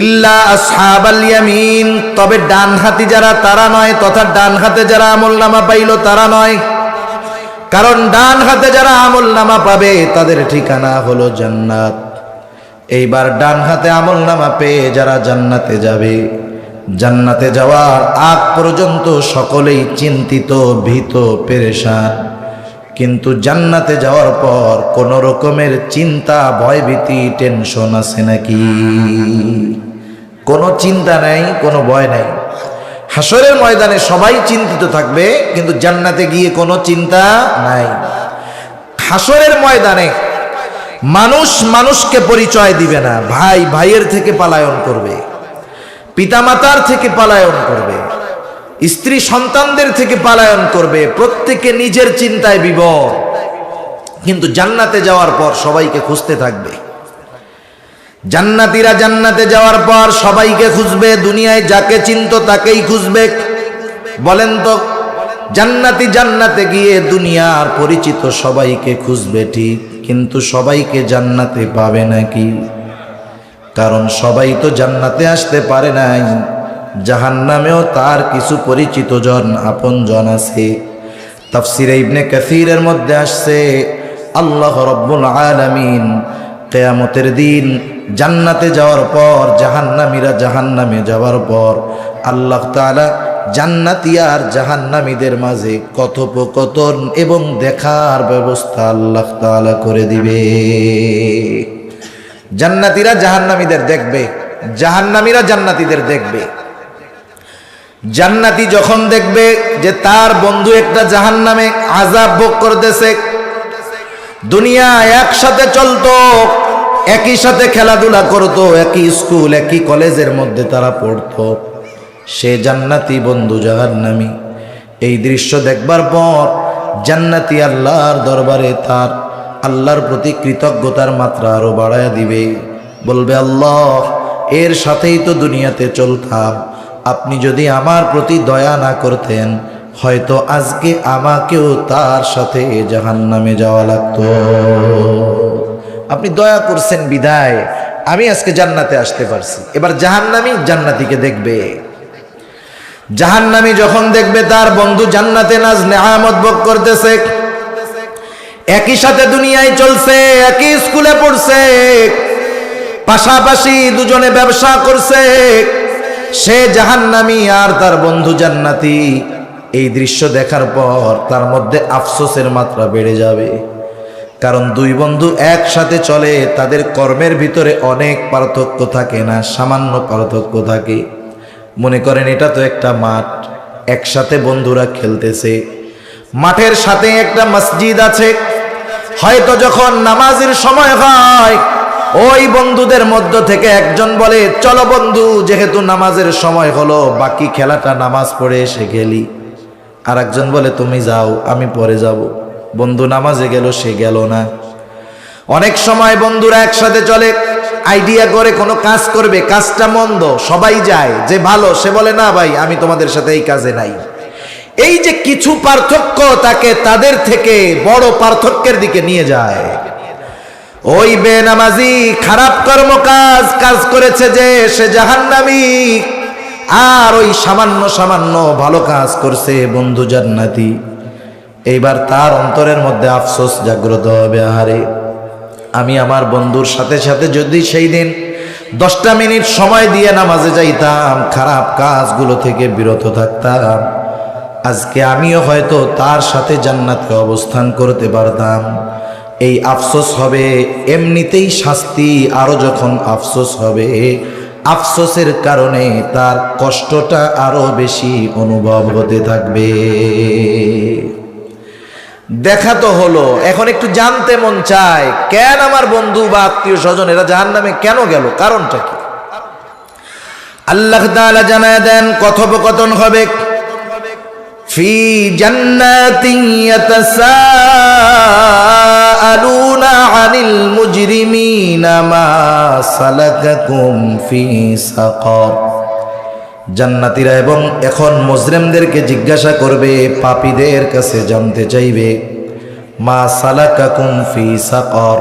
ইল্লা আসহাবাল ইয়ামিন, তবে ডান হাতি যারা তারা নয়, তথা ডান হাতে যারা আমলনামা পাইল তারা নয়। কারণ ডান হাতে যারা আমলনামা পাবে তাদের ঠিকানা হলো জান্নাত। এইবার ডান হাতে আমলনামা পেয়ে যারা জান্নাতে যাবে, জান্নাতে যাওয়ার আগ পর্যন্ত সকলেই চিন্তিত, ভীত, পেরেশান। কিন্তু জান্নাতে যাওয়ার পর কোন রকমের চিন্তা, ভয়ভীতি, টেনশন আছে নাকি? কোনো চিন্তা নাই, কোনো ভয় নাই। হাসরের ময়দানে সবাই চিন্তিত থাকবে, কিন্তু জান্নাতে গিয়ে কোনো চিন্তা নাই। হাসরের ময়দানে মানুষ মানুষকে পরিচয় দিবে না, ভাই ভাইয়ের থেকে পালায়ন করবে, পিতামাতার থেকে পালায়ন করবে, স্ত্রী সন্তানদের থেকে পলায়ন করবে, প্রত্যেকে নিজের চিন্তায় বিভোর, কিন্তু জান্নাতে যাওয়ার পর সবাইকে খুঁজতে থাকবে। জান্নাতীরা জান্নাতে যাওয়ার পর সবাইকে খুঁজবে, দুনিয়ায় যাকে চিনতো তাকেই খুঁজবে। বলেন তো, জান্নাতি জান্নাতে গিয়ে দুনিয়ার পরিচিত সবাইকে খুঁজবে ঠিক, কিন্তু সবাইকে জান্নাতে পাবে নাকি? কারণ সবাই তো জান্নাতে আসতে পারে নাই, জাহান্নামেও তার কিছু পরিচিত জন, আপন জন আছে। তাফসিরে ইবনে কাসিরের মধ্যে আসছে, আল্লাহ রাব্বুল আলামিন কিয়ামতের দিন জান্নাতে যাওয়ার পর, জাহান্নামীরা জাহান্নামে যাওয়ার পর আল্লাহ তাআলা জান্নাতি আর জাহান্নামীদের মাঝে কথোপকথন এবং দেখার ব্যবস্থা আল্লাহ তাআলা করে দিবে। জান্নাতীরা জাহান্নামীদের দেখবে, জাহান্নামীরা জান্নাতীদের দেখবে। জান্নাতি যখন দেখবে যে তার বন্ধু একটা জাহান্নামে আযাব ভোগ করতেছে, দুনিয়া একসাথে চলতো, একই সাথে খেলাধুলা করতো, একই স্কুল একই কলেজের মধ্যে তারা পড়তো, সে জান্নাতি বন্ধু জাহান্নামী। এই দৃশ্য দেখবার পর জান্নাতি আল্লাহর দরবারে তার আল্লাহর প্রতি কৃতজ্ঞতার মাত্রা আরো বাড়ায় দিবে, বলবে, আল্লাহ, এর সাথেই তো দুনিয়াতে চলতাম, আপনি যদি আমার প্রতি দয়া না করতেন হয়তো আজকে আমাকেও তার সাথে জাহান্নামে যাওয়া লাগতো। আপনি দয়া করছেন বিদায় আমি আজকে জান্নাতে আসতে পারছি। এবার জাহান্নামী জান্নাতীকে দেখবে, জাহান্নামী যখন দেখবে তার বন্ধু জান্নাতে নাজ নেয়ামত ভোগ করতেছে, একই সাথে দুনিয়ায় চলছে, একই স্কুলে পড়ছে, পাশাপাশি দুজনে ব্যবসা করছে, সে জাহান্নামী আর তার বন্ধু জান্নাতি। এই দৃশ্য দেখার পর তার মধ্যে আফসোসের মাত্রা বেড়ে যাবে, কারণ দুই বন্ধু একসাথে চলে, তাদের কর্মের ভিতরে অনেক পার্থক্য থাকে না, সামান্য পার্থক্য থাকে। মনে করেন এটা তো একটা মাঠ, একসাথে বন্ধুরা খেলতেছে, মাঠের সাথে একটা মসজিদ আছে, হয়তো যখন নামাজের সময় হয় ওই বন্ধুদের মধ্য থেকে একজন বলে, চলো বন্ধু, যেহেতু নামাজের সময় হলো বাকি খেলাটা নামাজ পড়ে এসে খেলি। আর একজন বলে, তুমি যাও, আমি পরে যাব। বন্ধু নামাজে গেল, সে গেল না। অনেক সময় বন্ধুরা একসাথে চলে, আইডিয়া করে কোনো কাজ করবে, কাজটা মন্দ, সবাই যায়, যে ভালো সে বলে, না ভাই আমি তোমাদের সাথে এই কাজে নাই। এই যে কিছু পার্থক্য তাকে তাদের থেকে বড় পার্থক্যের দিকে নিয়ে যায়। ওই বেনামাজি খারাপ কর্ম কাজ করেছে যে সে জাহান্নামী, আর ওই সামান্য সামান্য ভালো কাজ করছে বন্ধু জান্নাতি। এইবার তার অন্তরের মধ্যে আফসোস জাগ্রত হবে, আরে আমি আমার বন্ধুর সাথে সাথে যদি সেই দিন 10টা মিনিট সময় দিয়ে নামাজে যাইতাম, খারাপ কাজগুলো থেকে বিরত থাকতাম, আজকে আমিও হয়তো তার সাথে জান্নাতে অবস্থান করতে পারতাম। এই আফসোস হবে, এমনিতেই শাস্তি, আরো যখন আফসোস হবে, আফসোসের কারণে তার কষ্টটা আরো বেশি অনুভব হতে থাকবে। দেখা তো হলো, এখন একটু জানতে মন চায়, কেন আমার বন্ধু বা আত্মীয় স্বজন এরা জাহান্নামে কেন গেল, কারণটা কি? আল্লাহ তাআলা জানায় দেন, কথোপকথন হবে, ফি জান্নাতিন ইয়াতাসাআলুনা আনিল মুজরিমিনা মা সালাকাকুম ফি সাকার। জান্নাতীরা এবং এখন মুজরিমদেরকে জিজ্ঞাসা করবে, পাপীদের কাছে জানতে চাইবে, মা সালাকাকুম ফি সাকার,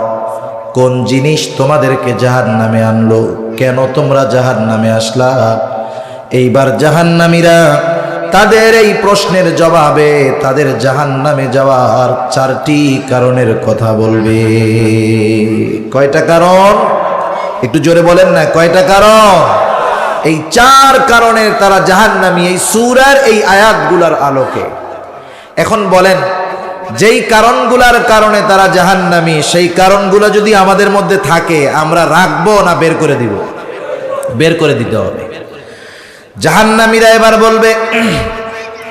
কোন জিনিস তোমাদেরকে জাহান্নামে আনলো, কেন তোমরা জাহান্নামে আসলা? এইবার জাহান্নামীরা তাদের এই প্রশ্নের জবাবে তাদের জাহান্নামে যাওয়ার 4টি কারণের কথা বলবে। কয়টা কারণ? একটু জোরে বলেন না, কয়টা কারণ? এই 4 কারণের তারা জাহান্নামী, এই সূরার এই আয়াতগুলার আলোকে। এখন বলেন, যেই কারণগুলার কারণে তারা জাহান্নামী, সেই কারণগুলো যদি আমাদের মধ্যে থাকে আমরা রাখবো না বের করে দিব? বের করে দিতে হবে। জাহান্নামীরা এবার বলবে,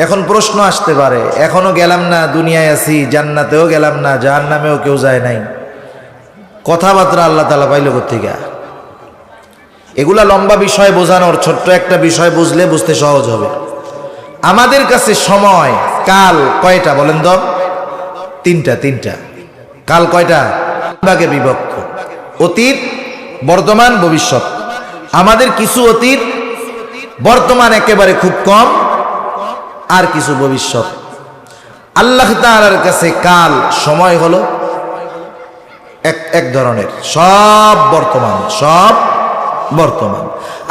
এখন প্রশ্ন আসতে পারে, এখনো গেলাম না, দুনিয়ায় আছি, জান্নাতেও গেলাম না, জাহান্নামেও কেউ যায় নাই, কথাবার্তা আল্লাহ তাআলা পাইল কোত্থেকে? এগুলা লম্বা বিষয় বোঝানোর, ছোট্ট একটা বিষয় বুঝলে বুঝতে সহজ হবে। আমাদের কাছে সময় কাল কয়টা বলেন তো? তিনটা। কাল কয়টা? ভাগে বিভক্ত, অতীত, বর্তমান, ভবিষ্যৎ। আমাদের কিছু অতীত, বর্তমান একেবারে খুব কম, আর কিছু ভবিষ্যৎ। আল্লাহ তাআলার কাছে কাল সময় হলো এক ধরনের, সব বর্তমান।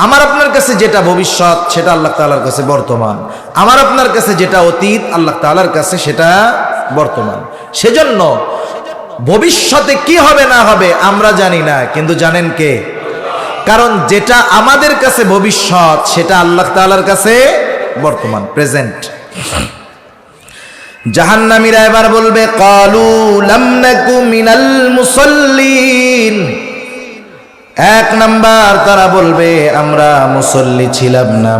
আমার আপনার কাছে যেটা ভবিষ্যৎ সেটা আল্লাহ তাআলার কাছে বর্তমান, আমার আপনার কাছে যেটা অতীত আল্লাহ তাআলার কাছে সেটা বর্তমান। সেজন্য ভবিষ্যতে কি হবে না হবে আমরা জানি না, কিন্তু জানেন কে? কারণ যেটা আমাদের কাছে ভবিষ্যৎ সেটা আল্লাহ তাআলার কাছে বর্তমান, প্রেজেন্ট। জাহান্নামীরা এবার বলবে ক্বালু লাম নাকু মিনাল মুসাল্লিন। এক নাম্বার তারা বলবে আমরা মুসল্লি ছিলাম না।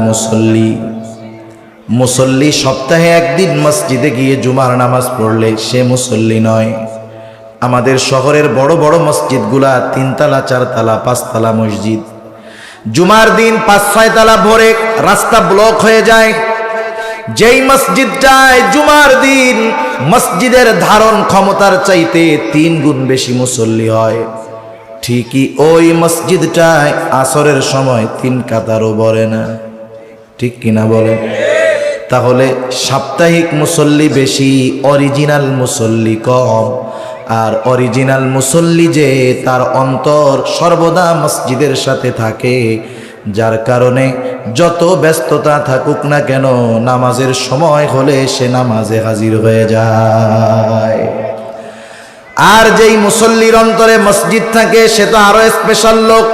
মুসল্লি সপ্তাহে একদিন মসজিদে গিয়ে জুমার নামাজ পড়লে সে মুসল্লি নয়। আমাদের শহরের বড় বড় মসজিদগুলা 3 তলা 4 তলা 5 তলা মসজিদ, জুমার দিন 5-6 তলা ভরে রাস্তা ব্লক হয়ে যায়। যেই মসজিদটায় জুমার দিন মসজিদের ধারণ ক্ষমতার চাইতে 3 গুণ বেশি মুসল্লি হয়, ঠিকই ওই মসজিদটায় আসরের সময় 3 কাতারও ভরে না। ঠিক কিনা বলেন? তাহলে সাপ্তাহিক মুসল্লি বেশি, অরিজিনাল মুসল্লি কম। আর অরিজিনাল মুসল্লি যে তার অন্তর সর্বদা মসজিদের সাথে থাকে, যার কারণে যত ব্যস্ততা থাকুক না কেন নামাজের সময় হলে সে নামাজে হাজির হয়ে যায়। আর যেই মুসল্লির অন্তরে মসজিদ থাকে সে তো আরো স্পেশাল লোক।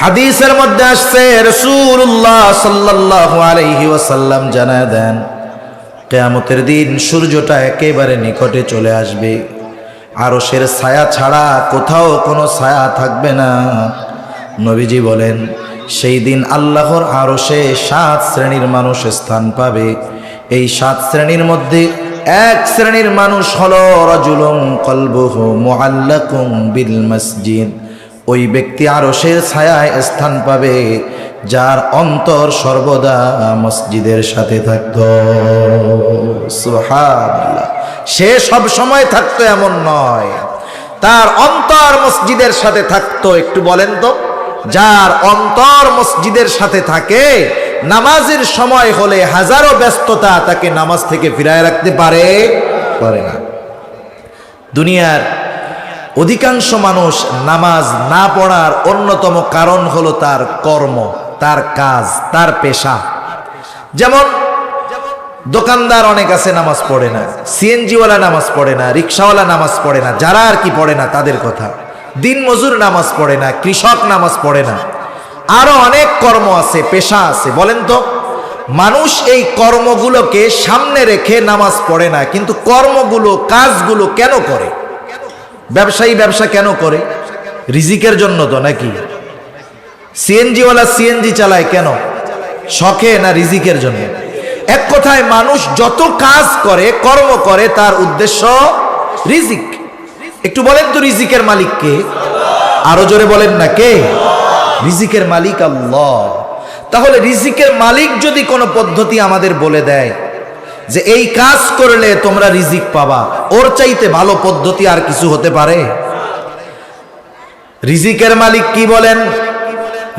হাদিসের মধ্যে আসছে রাসূলুল্লাহ সাল্লাল্লাহু আলাইহি ওয়াসাল্লাম জানায় দেন কিয়ামতের দিন সূর্যটা একেবারে নিকটে চলে আসবে, আরশের ছায়া ছাড়া কোথাও কোনো ছায়া থাকবে না। নবীজি বলেন সেই দিন আল্লাহর আরশে 7 শ্রেণীর মানুষ স্থান পাবে। এই 7 শ্রেণীর মধ্যে এক শ্রেণীর মানুষ হলো রাজুলুন কলবুহু মুআল্লাকুম বিল মসজিদ। ওই ব্যক্তি আরশের ছায়ায় স্থান পাবে যার অন্তর সর্বদা মসজিদের সাথে থাকতো। সুবহানাল্লাহ। সে সব সময় থাকতো এমন নয়, তার অন্তর মসজিদের সাথে থাকতো। একটু বলেন তো, যার অন্তর মসজিদের সাথে থাকে নামাজের সময় হলে হাজারো ব্যস্ততা তাকে নামাজ থেকে ফিরায় রাখতে পারে না। দুনিয়ার অধিকাংশ মানুষ নামাজ না পড়ার অন্যতম কারণ হলো তার কর্ম, তার কাজ, তার পেশা। যেমন দোকানদার অনেক আছে নামাজ পড়ে না, সিএনজিওয়ালা নামাজ পড়ে না, রিক্সাওয়ালা নামাজ পড়ে না, যারা আর কি পড়ে না তাদের কথা। দিন মজুর নামাজ পড়ে না, কৃষক নামাজ পড়ে না, আরো অনেক কর্ম আছে, পেশা আছে। বলেন তো, মানুষ এই কর্মগুলোকে সামনে রেখে নামাজ পড়ে না, কিন্তু কর্মগুলো, কাজগুলো কেন করে? ব্যবসায়ী ব্যবসা কেন করে? রিজিকের জন্য তো নাকি? সিএনজিওয়ালা সিএনজি চালায় কেন? শখে না রিজিকের জন্য? এক কথায় মানুষ যত কাজ করে, কর্ম করে, তার উদ্দেশ্য রিজিক। একটু বলেন তো রিজিকের মালিক কে? আরো জোরে বলেন না, কে? রিজিকের মালিক আল্লাহ। তাহলে রিজিকের মালিক যদি কোনো পদ্ধতি আমাদের বলে দেয় যে এই কাজ করলে তোমরা রিজিক পাবা, ওর চাইতে ভালো পদ্ধতি আর কিছু হতে পারে? রিজিকের মালিক কি বলেন?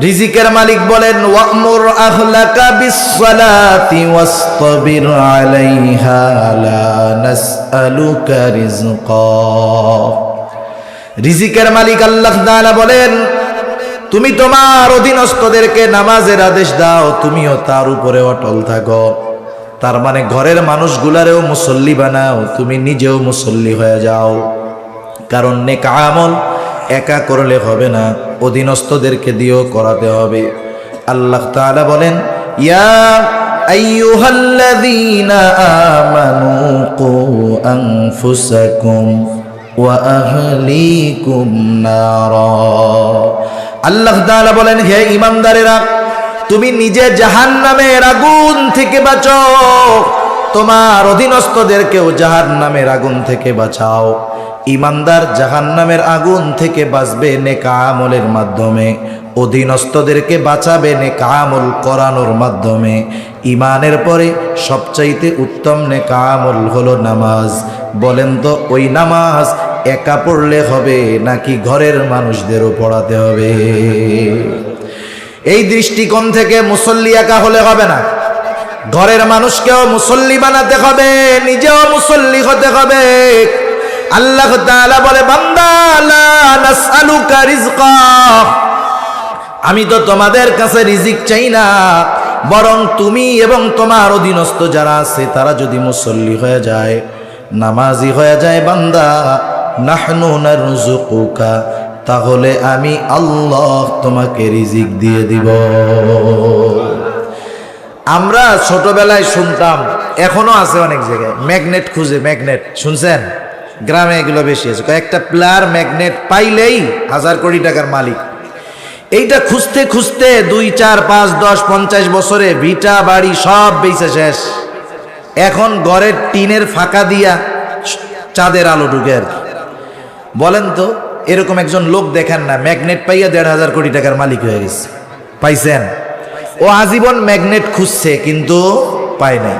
রিজিকের মালিক বলেন ওয়া'মুর আহলাকা বিস-সালাতি ওয়াসতাবির আলাইহা লা নাসআলুকা রিজকা। রিজিকের মালিক আল্লাহ তাআলা বলেন তুমি তোমার অধীনস্থদেরকে নামাজের আদেশ দাও, তুমিও তার উপরে অটল থাকো। তার মানে ঘরের মানুষগুলারেও মুসল্লি বানাও, তুমি নিজেও মুসল্লি হয়ে যাও। কারণ নেক আমল একা করলে হবে না, অধীনস্থদেরকে দিয়েও করাতে হবে। আল্লাহ তাআলা বলেন ইয়া আইয়ুহাল্লাযীনা আমানু কু আনফুসাকুম ওয়া আহলিকুম নারা। আল্লাহ তাআলা বলেন হে ঈমানদারেরা, তুমি নিজে জাহান্নামের আগুন থেকে বাঁচাও, তোমার অধীনস্থদেরকেও জাহান্নামের আগুন থেকে বাঁচাও। ইমানদার জাহান্নামের আগুন থেকে বাঁচবে নেক আমলের মাধ্যমে, অধীনস্থদেরকে বাঁচাবে নেক আমল করানোর মাধ্যমে। ইমানের পরে সবচাইতে উত্তম নেক আমল হলো নামাজ। বলেন তো ওই নামাজ একা পড়লে হবে নাকি ঘরের মানুষদেরও পড়াতে হবে? এই দৃষ্টিকোণ থেকে মুসল্লি একা হলে হবে না, ঘরের মানুষকেও মুসল্লি বানাতে হবে, নিজেও মুসল্লি হতে হবে। আল্লাহ তাআলা বলে, বান্দা লা নাসআলুকা রিজকা, আমি তো তোমাদের কাছে রিজিক চাই না, বরং তুমি এবং তোমার অধীনস্থ যারা আছে তারা যদি মুসল্লি হয়ে যায়, নামাজি হয়ে যায়, বান্দা নাহনু নারযুকুকা, তাহলে আমি আল্লাহ তোমাকে রিজিক দিয়ে দিব। আমরা ছোটবেলায় শুনতাম, এখনো আছে অনেক জায়গায়, ম্যাগনেট খুঁজে, ম্যাগনেট শুনছেন? গ্রামে এগুলো বেশি আছে। কয়েকটা প্লেয়ার ম্যাগনেট পাইলেই 1000 কোটি টাকার মালিক। এইটা খুঁজতে খুঁজতে 2, 4, 5, 10, 50 বছরে ভিটা বাড়ি সব বেচে শেষ। এখন ঘরের টিনের ফাঁকা দিয়া চাঁদের আলো ঢুকে আর কি। বলেন তো, এরকম একজন লোক দেখেন না ম্যাগনেট পাইয়া 1,500 কোটি টাকার মালিক হয়ে গেছে? পাইছেন? ও আজীবন ম্যাগনেট খুঁজছে কিন্তু পায় নাই।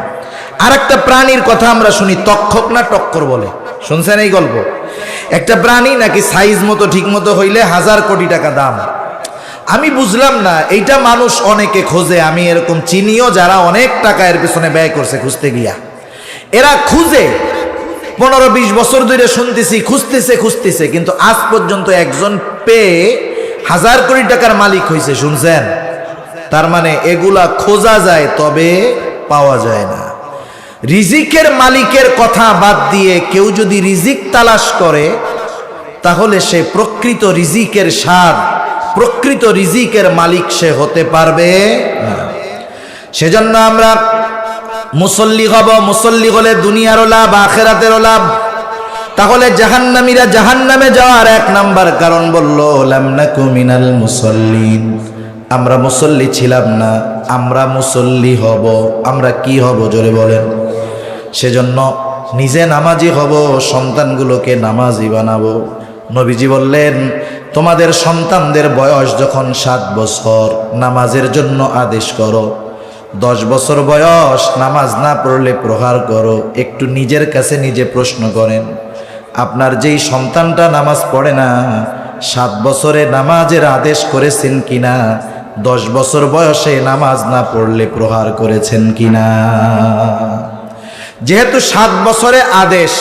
আর একটা প্রাণীর কথা আমরা শুনি, তক্ষক না টক্কর বলে, শুনছেন এই গল্প? একটা প্রাণী নাকি সাইজ মতো ঠিক মতো হইলে 1000 কোটি টাকা দাম। আমি বুঝলাম না, এইটা মানুষ অনেকে খোঁজে, আমি এরকম চিনিও যারা অনেক টাকা এর পেছনে ব্যয় করছে খুঁজতে গিয়া। এরা খুঁজে 15-20 বছর ধরে শুনতেছি, খুঁজতেছে কিন্তু আজ পর্যন্ত একজন পেয়ে 1000 কোটি টাকার মালিক হয়েছে, শুনছেন? তার মানে এগুলা খোঁজা যায় তবে পাওয়া যায় না। রিজিকের মালিকের কথা বাদ দিয়ে কেউ যদি রিজিক তালাশ করে তাহলে সে প্রকৃত রিজিকের স্বাদ, প্রকৃত রিজিকের মালিক সে হতে পারবে না। সেজন্য আমরা মুসল্লি হব, মুসল্লি হলে দুনিয়ারও লাভ আখিরাতেরও লাভ। তাহলে জাহান্নামীরা জাহান্নামে যাওয়ার 1 নাম্বার কারণ বলল, লাম নাকু মিনাল মুসল্লিন, আমরা মুসল্লি ছিলাম না, আমরা মুসল্লি হব। আমরা কি হব জোরে বলেন? সেজন্য নিজে নামাজি হব, সন্তানগুলোকে নামাজি বানাবো। নবীজি বললেন, তোমাদের সন্তানদের বয়স যখন 7 বছর নামাজের জন্য আদেশ করো, 10 বছর বয়স নামাজ না পড়লে প্রহার করো। একটু নিজের কাছে নিজে প্রশ্ন করেন, আপনার যেই সন্তানটা নামাজ পড়ে না 7 বছরে নামাজের আদেশ করেছেন কিনা, 10 বছর বয়সে নামাজ না পড়লে প্রহার করেছেন কিনা? যেহেতু 7 বছরে আদেশ,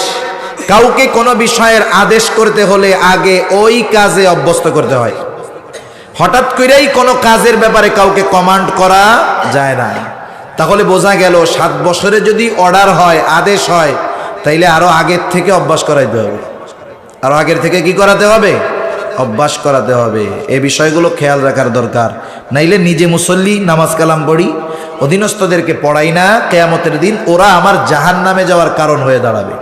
কাউকে কোনো বিষয়ের আদেশ করতে হলে আগে ওই কাজে অভ্যস্ত করতে হয়। হঠাৎ করেই কোনো কাজের ব্যাপারে কাউকে কমান্ড করা যায় না। তাহলে বোঝা গেল 7 বছরে যদি অর্ডার হয়, আদেশ হয়, তাইলে আরো আগের থেকে অভ্যাস করাইতে হবে। আরো আগের থেকে কি করাতে হবে? অভ্যাস করাতে হবে। এই বিষয়গুলো খেয়াল রাখার দরকার। নাইলে নিজে মুসল্লি নামাজ কালাম পড়ি, অধীনস্থদেরকে পড়াই না, কিয়ামতের দিন ওরা আমার জাহান্নামে যাওয়ার কারণ হয়ে দাঁড়াবে।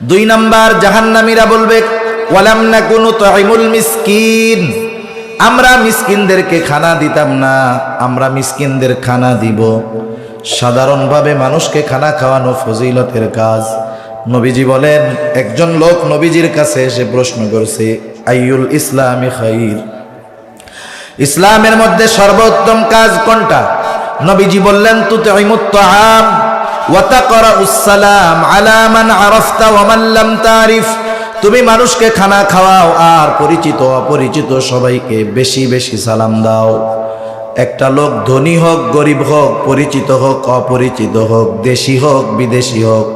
2 নাম্বার, জাহান্নামীরা বলবে, ওয়ালাম নাকুনু তুইমুল মিসকিন, আমরা মিসকিনদেরকে খানা দিতাম না, আমরা মিসকিনদের খানা দিব। সাধারণভাবে মানুষকে খানা খাওয়ানো ফজিলতের কাজ। নবীজি বলেন, একজন লোক নবীজির কাছে এসে প্রশ্ন করছে, আইয়ুল ইসলামি খাইর, ইসলামের মধ্যে সর্বোত্তম কাজ কোনটা? নবীজি বললেন, তুতঈমুত তাআম ওয়া তাকরাউস সালাম আলা মান আরাফতা ওয়া মান লাম তারিফ, তুমি মানুষকে খানা খাওয়াও আর পরিচিত অপরিচিত সবাইকে বেশি বেশি সালাম দাও। একটা লোক ধনী হোক গরিব হোক, পরিচিত হোক অপরিচিত হোক, দেশি হোক বিদেশি হোক,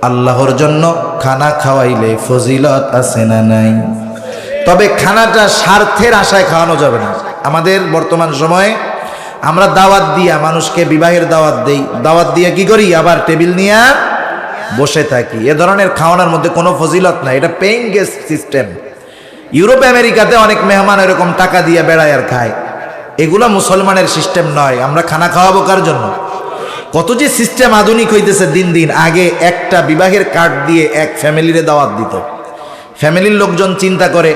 আল্লাহর জন্য খানা খাওয়াইলে ফজিলত আছে না নাই? তবে খানাটা স্বার্থের আশায় খাওয়ানো যাবে না। আমাদের বর্তমান সময়ে আমরা দাওয়াত দিয়া মানুষকে বিবাহের দাওয়াত দেই, দাওয়াত দিয়ে কি করি, আবার টেবিল নিয়ে বসে থাকি। এ ধরনের খাওয়ানোর মধ্যে কোনো ফজিলত নাই, এটা পেইং গেস্ট সিস্টেম। ইউরোপ আমেরিকাতে অনেক মেহমান এরকম টাকা দিয়ে বেড়ায় আর খায়। এগুলো মুসলমানের সিস্টেম নয়। আমরা খানা খাওয়াবো কার জন্য? কত যে সিস্টেম আধুনিক হইতেছে দিন দিন। আগে একটা বিবাহের কার্ড দিয়ে এক ফ্যামিলিরে দাওয়াত দিত। ফ্যামিলির লোকজন চিন্তা করে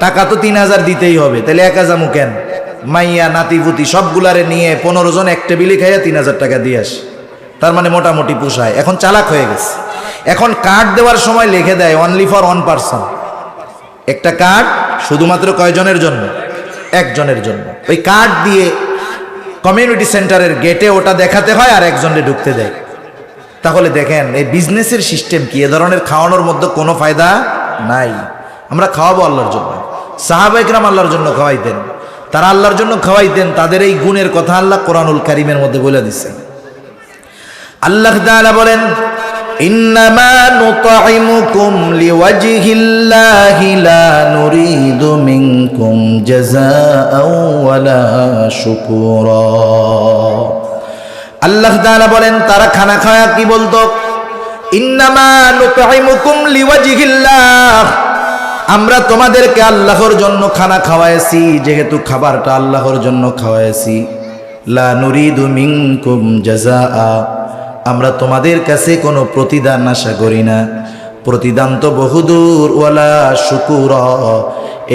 টাকা তো 3000 দিতেই হবে, তাহলে একা যামু কেন? মাইয়া নাতিপুতি সবগুলারে নিয়ে 15 জন এক টেবিলে খাইয়া 3000 টাকা দিয়ে আসে। তার মানে মোটামুটি পোষায়। এখন চালাক হয়ে গেছে। এখন কার্ড দেওয়ার সময় লিখে দেয় অনলি ফর ওয়ান পারসন। একটা কার্ড শুধুমাত্র কয়জনের জন্য? একজনের জন্য। ওই কার্ড দিয়ে কমিউনিটি সেন্টারের গেটে ওটা দেখাতে হয় আর একজনে ঢুকতে দেয়। তাহলে দেখেন এই বিজনেসের সিস্টেম কি? এ ধরনের খাওয়ানোর মধ্যে কোনো ফায়দা নাই। আমরা খাওয়াবো আল্লাহর জন্য। সাহাবা ইকরাম আল্লাহর জন্য খাওয়াইতেন, তারা আল্লাহর জন্য খাওয়াইতেন। তাদের এই গুণের কথা আল্লাহ কোরআনুল কারীমের মধ্যে বলে দিচ্ছেন। আল্লাহ তাআলা বলেন, ইন্নামা নুতঈমুকুম লিওয়াজহিল্লাহি লা নুরিদু মিনকুম জাযাআও ওয়ালা শুকুরা। আল্লাহ তাআলা বলেন, তারা খানা খাওয়া কি বলতো? ইন্নামা নুতঈমুকুম লিওয়াজহিল্লাহ, আমরা তোমাদেরকে আল্লাহর জন্য খানা খাওয়াইছি, যেহেতু খাবারটা আল্লাহর জন্য খাওয়াইছি। লা নুরিদু মিনকুম জাযাআ, আমরা তোমাদের কাছে কোনো প্রতিদান আশা করি না। প্রতিদান তো বহুদূর। ওয়ালা শুকুরা,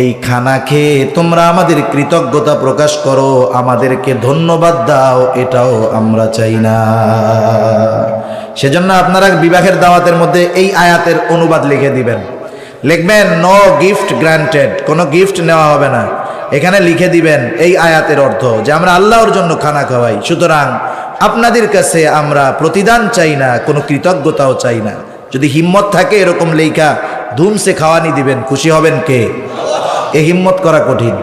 এই খানা খেয়ে তোমরা আমাদের কৃতজ্ঞতা প্রকাশ করো, আমাদেরকে ধন্যবাদ দাও, এটাও আমরা চাই না। সেজন্য আপনারা বিবাহের দাওয়াতের মধ্যে এই আয়াতের অনুবাদ লিখে দিবেন। লিখবেন নো গিফট গ্রান্টেড, কোনো গিফট নেওয়া হবে না। এখানে লিখে দিবেন এই আয়াতের অর্থ যে আমরা আল্লাহর জন্য খানা খাওয়াই, সুতরাং আপনাদের কাছে আমরা প্রতিদান চাই না, কোনো কৃতজ্ঞতাও চাই না। যদি হিম্মত থাকে এরকম লেখা ধুমসে খাওয়ানি দিবেন, খুশি হবেন কে? এ হিম্মত করা কঠিন,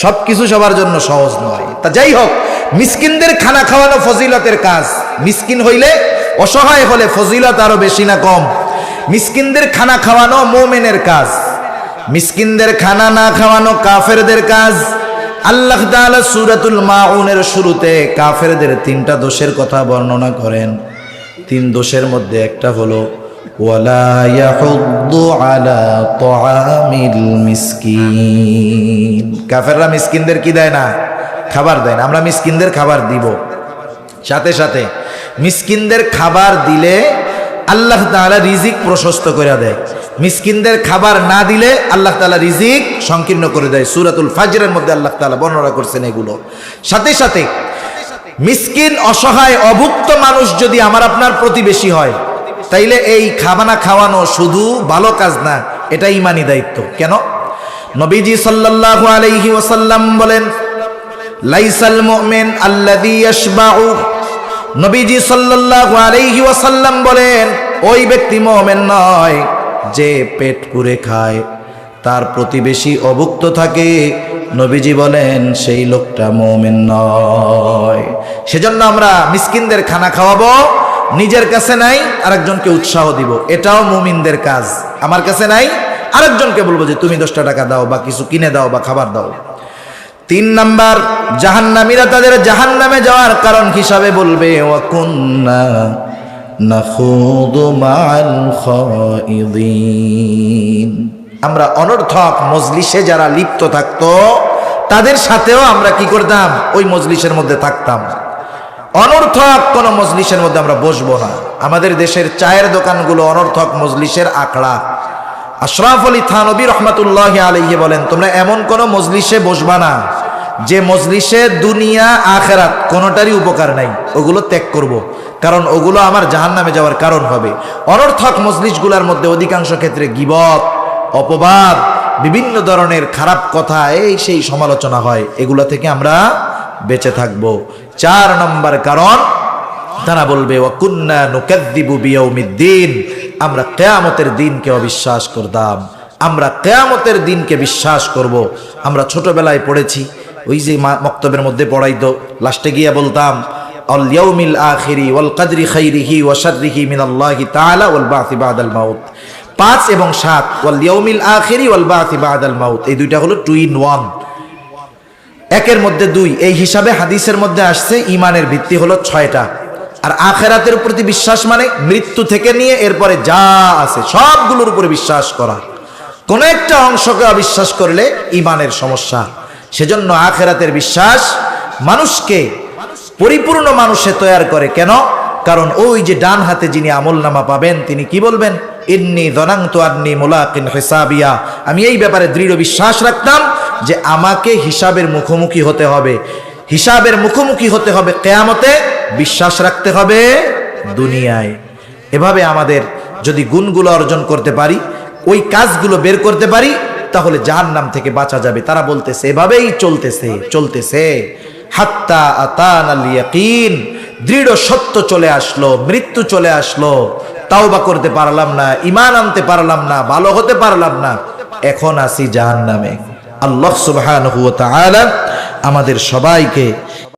সবকিছু সবার জন্য সহজ নয়। তা যাই হোক, মিসকিনদের খানা খাওয়ানো ফজিলতের কাজ। মিসকিন হইলে, অসহায় হলে ফজিলত আরো বেশি না কম? মিসকিনদের খানা খাওয়ানো মুমিনের কাজ, মিসকিনদের খানা না খাওয়ানো কাফেরদের কাজ। আল্লাহ তাআলা সূরাতুল মাউনের শুরুতে কাফেরদের 3টা দোষের কথা বর্ণনা করেন। 3 দোষের মধ্যে একটা হলো ওয়ালা ইয়াহুদ্দু আলা তাআমিল মিসকিন। কাফেররা মিসকিনদের কি দেয় না? খাবার দেয় না। আমরা মিসকিনদের খাবার দিব। সাথে সাথে মিসকিনদের খাবার দিলে আল্লাহ তাআলা রিজিক প্রশস্ত করে দেয়। মিসকিনদের খাবার না দিলে আল্লাহ তাআলা রিজিক সংকীর্ণ করে দেয়। সূরাতুল ফাজরের মধ্যে আল্লাহ তাআলা বর্ণনা করছেন এগুলো। সাথে সাথে মিসকিন, অসহায়, অভুক্ত মানুষ যদি আমার আপনার প্রতিবেশী হয়, তাইলে এই খাবানা খাওয়ানো শুধু ভালো কাজ না, এটা ঈমানি দায়িত্ব। কেন? নবীজি সাল্লাল্লাহু আলাইহি ওয়াসাল্লাম বলেন, লাইসাল মুমিন আল্লাযী ইয়াশবাউ। নবীজি সাল্লাল্লাহু আলাইহি ওয়াসাল্লাম বলেন, ওই ব্যক্তি মুমিন নয় যে পেট পুরে খায়, তার প্রতিবেশী অভুক্ত থাকে। নবীজি বলেন সেই লোকটা মুমিন নয়। সেজন্য আমরা মিসকিনদের খানা খাওয়াবো, নিজের কাছে নাই আরেকজনকে উৎসাহ দিব, এটাও মুমিনদের কাজ। আমার কাছে নাই, আরেকজনকে বলবো যে তুমি 10টা টাকা দাও বা কিছু কিনে দাও বা খাবার দাও। 3 নাম্বার, জাহান্নামীরা তাদের জাহান্নামে যাওয়ার কারণ হিসাবে বলবে ওয়া কুন্না নাখুদু মাআল খাইদিন, আমরা অনর্থক মজলিসে যারা লিপ্ত থাকতো তাদের সাথেও আমরা কি করতাম? ওই মজলিসের মধ্যে থাকতাম। অনর্থক কোন মজলিসের মধ্যে আমরা বসবো না। আমাদের দেশের চায়ের দোকানগুলো অনর্থক মজলিসের আখড়া। আশরাফ আলী থানবী রহমাতুল্লাহি আলাইহি বলেন, তোমরা এমন কোন মজলিসে বসবা না যে মজলিসে দুনিয়া আখেরাত কোনোটারই উপকার নাই, ওগুলো ত্যাগ করব, কারণ ওগুলো আমার জাহান্নামে যাওয়ার কারণ হবে। অনর্থক মজলিসগুলোর মধ্যে অধিকাংশ ক্ষেত্রে গীবত, অপবাদ, বিভিন্ন ধরনের খারাপ কথা, এই সেই সমালোচনা হয়। এগুলো থেকে আমরা বেঁচে থাকব। 4 নম্বর কারণ, তারা বলবে ওয়া কুন্না নুকাযযিবু বিয়াউমিদ্দিন, আমরা কিয়ামতের দিনকে অবিশ্বাস করতাম, আমরা কিয়ামতের দিনকে বিশ্বাস করব। আমরা ছোটবেলায় পড়েছি, ওই যে মক্তবের মধ্যে পড়াইতো, লাস্টে গিয়ে বলতাম আল ইয়াউমিল আখিরি ওয়াল কদরি খাইরিহি ওয়া শাররিহি মিনাল্লাহি তাআলা ওয়াল বা'থি বা'দাল মাউত। 5 এবং 7, ওয়াল ইয়াউমিল আখিরি ওয়াল বা'থি বা'দাল মাউত, এই দুইটা হলো 2 in 1, একের মধ্যে 2। এই হিসাবে হাদিসের মধ্যে আসছে ঈমানের ভিত্তি হলো 6টা। আর আখিরাতের প্রতি বিশ্বাস মানে মৃত্যু থেকে নিয়ে এরপরে যা আছে সবগুলোর উপরে বিশ্বাস করা। কোন একটা অংশকে অবিশ্বাস করলে ঈমানের সমস্যা। সেজন্য আখিরাতের বিশ্বাস মানুষকে পরিপূর্ণ মানুষে তৈরি করে। কেন? কারণ ওই যে ডান হাতে যিনি আমলনামা পাবেন তিনি কি বলবেন? ইন্নী যানানতু আন্নী মুলাকিন হিসাবিয়া, আমি এই ব্যাপারে দৃঢ় বিশ্বাস রাখতাম যে আমাকে হিসাবের মুখোমুখি হতে হবে। হিসাবের মুখোমুখি হতে হবে কিয়ামতে, বিশ্বাস রাখতে হবে দুনিয়ায়। এভাবে আমাদের যদি গুণগুলো অর্জন করতে পারি, ওই কাজগুলো বের করতে পারি, তাহলে জাহান্নাম থেকে বাঁচা যাবে। তারা বলতেছে এভাবেই চলতেছে হাত্তা আতানাল ইয়াকিন, দৃঢ় সত্য চলে আসলো, মৃত্যু চলে আসলো, তাওবা করতে পারলাম না, ঈমান আনতে পারলাম না, ভালো হতে পারলাম না, এখন আসি জাহান্নামে। আল্লাহ সুবহানাহু ওয়া তাআলা আমাদের সবাইকে